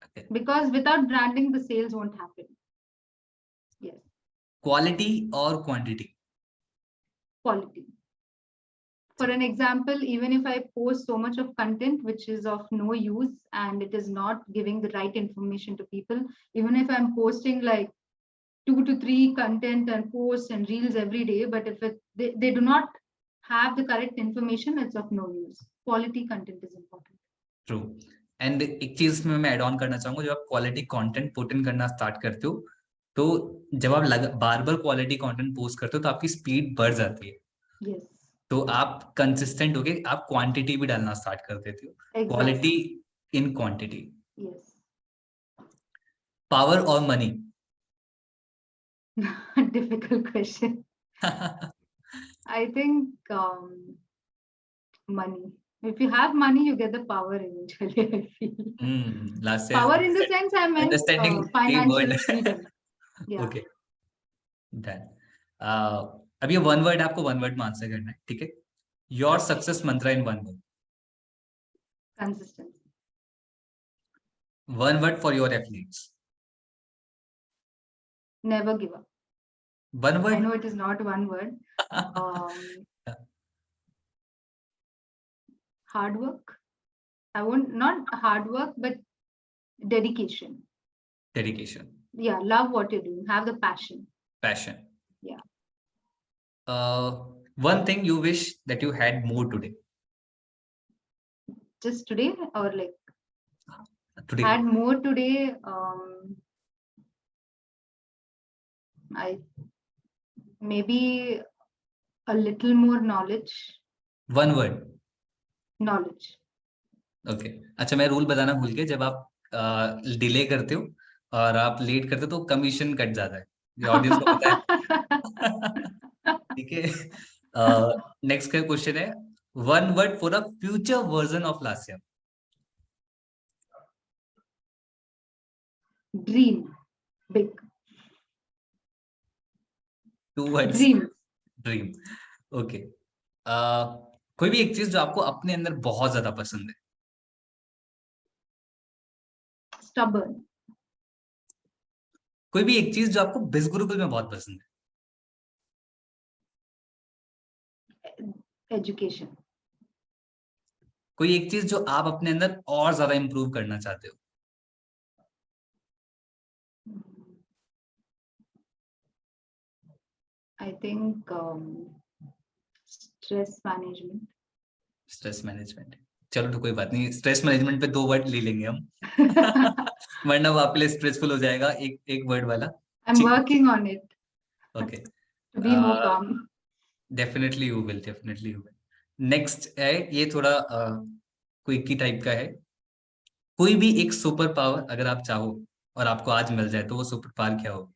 Okay. Because without branding, the sales won't happen. Yes. Quality और quantity. Quality. For an example, even if I post so much of content which is of no use and it is not giving the right information to people, even if I'm posting like 2 to 3 content and posts and reels every day, but if they do not have the correct information, it's of no use. Quality content is important. True. And एक चीज में मैं add on करना चाहूंगा, जब आप quality content put in करना start करते हो तो जब आप बार क्वालिटी कंटेंट पोस्ट करते हो तो आपकी स्पीड बढ़ जाती है। yes. तो आप कंसिस्टेंट होके आप क्वांटिटी भी डालना स्टार्ट कर देते हो। Quality in quantity. yes. Power और money. Difficult question. I think money. If you have money, you get the power eventually. I feel Last year power in the sense I meant understanding the financial word. freedom. Yeah, okay done. अब ये one word आपको one word में answer करना है, ठीक है? Your success Mantra in one word. consistency. One word for your athletes. Never give up. One I word. know it is not one word. Hard work. I won't not hard work, but dedication. Dedication. Yeah, love what you're doing. Have the passion. Passion. Yeah. One thing you wish that you had more today. Just today or like Today. had more today. I maybe a little more knowledge. One word. Knowledge. Okay. अच्छा, मैं rule बताना भूल गया. जब आप delay करते हो और आप लेट करते हो तो कमीशन कट जाता है. ये ऑडियंस को पता है. ठीक है. नेक्स्ट का क्वेश्चन है, one word for a future version of Lasya. Dream big. Two words. Dream. Dream. Okay. कोई भी एक चीज जो आपको अपने अंदर बहुत ज्यादा पसंद है. Stubborn. कोई भी एक चीज जो आपको बिज गुरुकुल में बहुत पसंद है. Education. कोई एक चीज जो आप अपने अंदर और ज्यादा इंप्रूव करना चाहते हो. I think stress management. Stress management. चलो तो कोई बात नहीं, स्ट्रेस मैनेजमेंट पे दो वर्ड ले लेंगे हम. वरना वो आपके लिए स्ट्रेसफुल हो जाएगा एक एक वर्ड वाला. I'm working on it. Okay. To be more calm. Definitely you will, definitely you will. Next है, ये थोड़ा क्विकी टाइप का है. कोई भी एक सुपर पावर अगर आप चाहो और आपको आज मिल जाए तो वो सुपर पावर क्या होगी?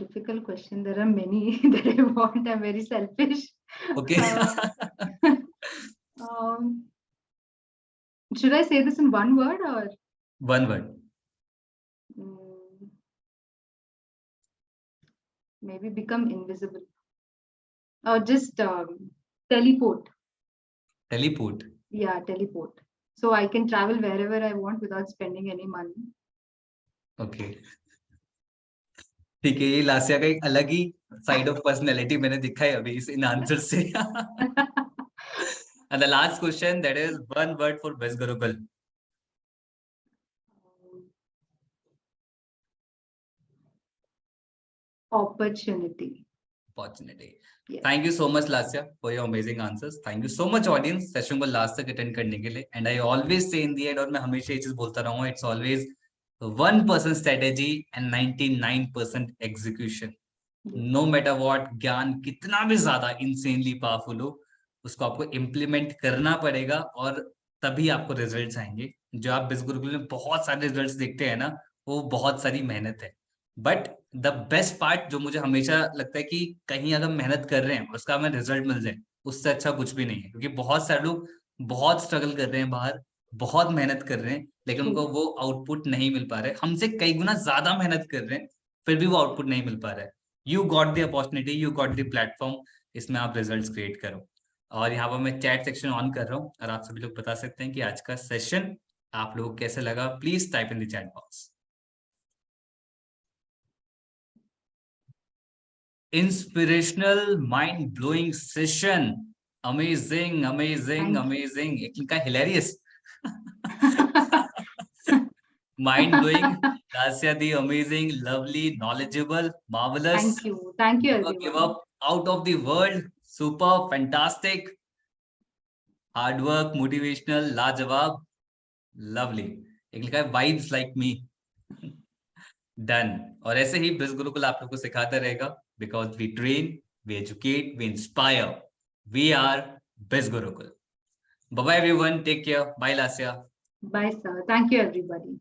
Difficult question. There are many that I want. I'm very selfish. Okay. Um, should I say this in one word or? One word. Maybe become invisible. Or just teleport. Teleport. Yeah, teleport. So I can travel wherever I want without spending any money. Okay. ठीक है, ये लास्या का एक अलग ही side of personality मैंने दिखा है अभी इस इन आंसर से. And the last question, that is one word for best Gurukul. Opportunity. Opportunity. Yeah. Thank you so much, Lasya, for your amazing answers. Thank you so much, audience, session को last तक attend करने के लिए. And I always say in the and, और मैं हमेशा ये चीज बोलता रहूंगा, it's always 1% strategy and 99% execution. No matter what, ज्ञान कितना भी ज्यादा इंसेनली पावरफुल हो, उसको आपको इम्प्लीमेंट करना पड़ेगा और तभी आपको रिजल्ट्स आएंगे. जो आप बिज गुरुकुल में बहुत सारे रिजल्ट्स देखते हैं ना, वो बहुत सारी मेहनत है. बट द बेस्ट पार्ट जो मुझे हमेशा लगता है कि कहीं अगर मेहनत कर रहे हैं और उसका हमें रिजल्ट मिल जाए, उससे अच्छा कुछ भी नहीं है. क्योंकि बहुत सारे लोग बहुत स्ट्रगल कर रहे हैं बाहर, बहुत मेहनत कर रहे हैं, लेकिन उनको वो आउटपुट नहीं मिल पा रहा है. हमसे कई गुना ज्यादा मेहनत कर रहे हैं, फिर भी वो आउटपुट नहीं मिल पा रहा है. You got the opportunity, you got the platform, इसमें आप रिजल्ट्स क्रिएट करो. और यहाँ पर मैं चैट सेक्शन ऑन कर रहा हूँ और आप सभी लोग बता सकते हैं कि आज का सेशन आप लोगों को कैसे लगा. Please type in the chat box. Inspirational mind blowing session. Amazing amazing amazing. इनका hilarious. Mind blowing. Lasya the amazing, lovely, knowledgeable, marvelous. Thank you. Thank you, Never give everyone. up. Out of the world. Super, fantastic. Hard work, motivational, लाजवाब, lovely. एक लिखा है vibes like me. Done. और ऐसे ही बिज गुरुकुल आप लोग को सिखाता रहेगा, because we train, we educate, we inspire. We are Biz Gurukul. Bye bye everyone. Take care. Bye Lasya. Bye, sir. Thank you, everybody.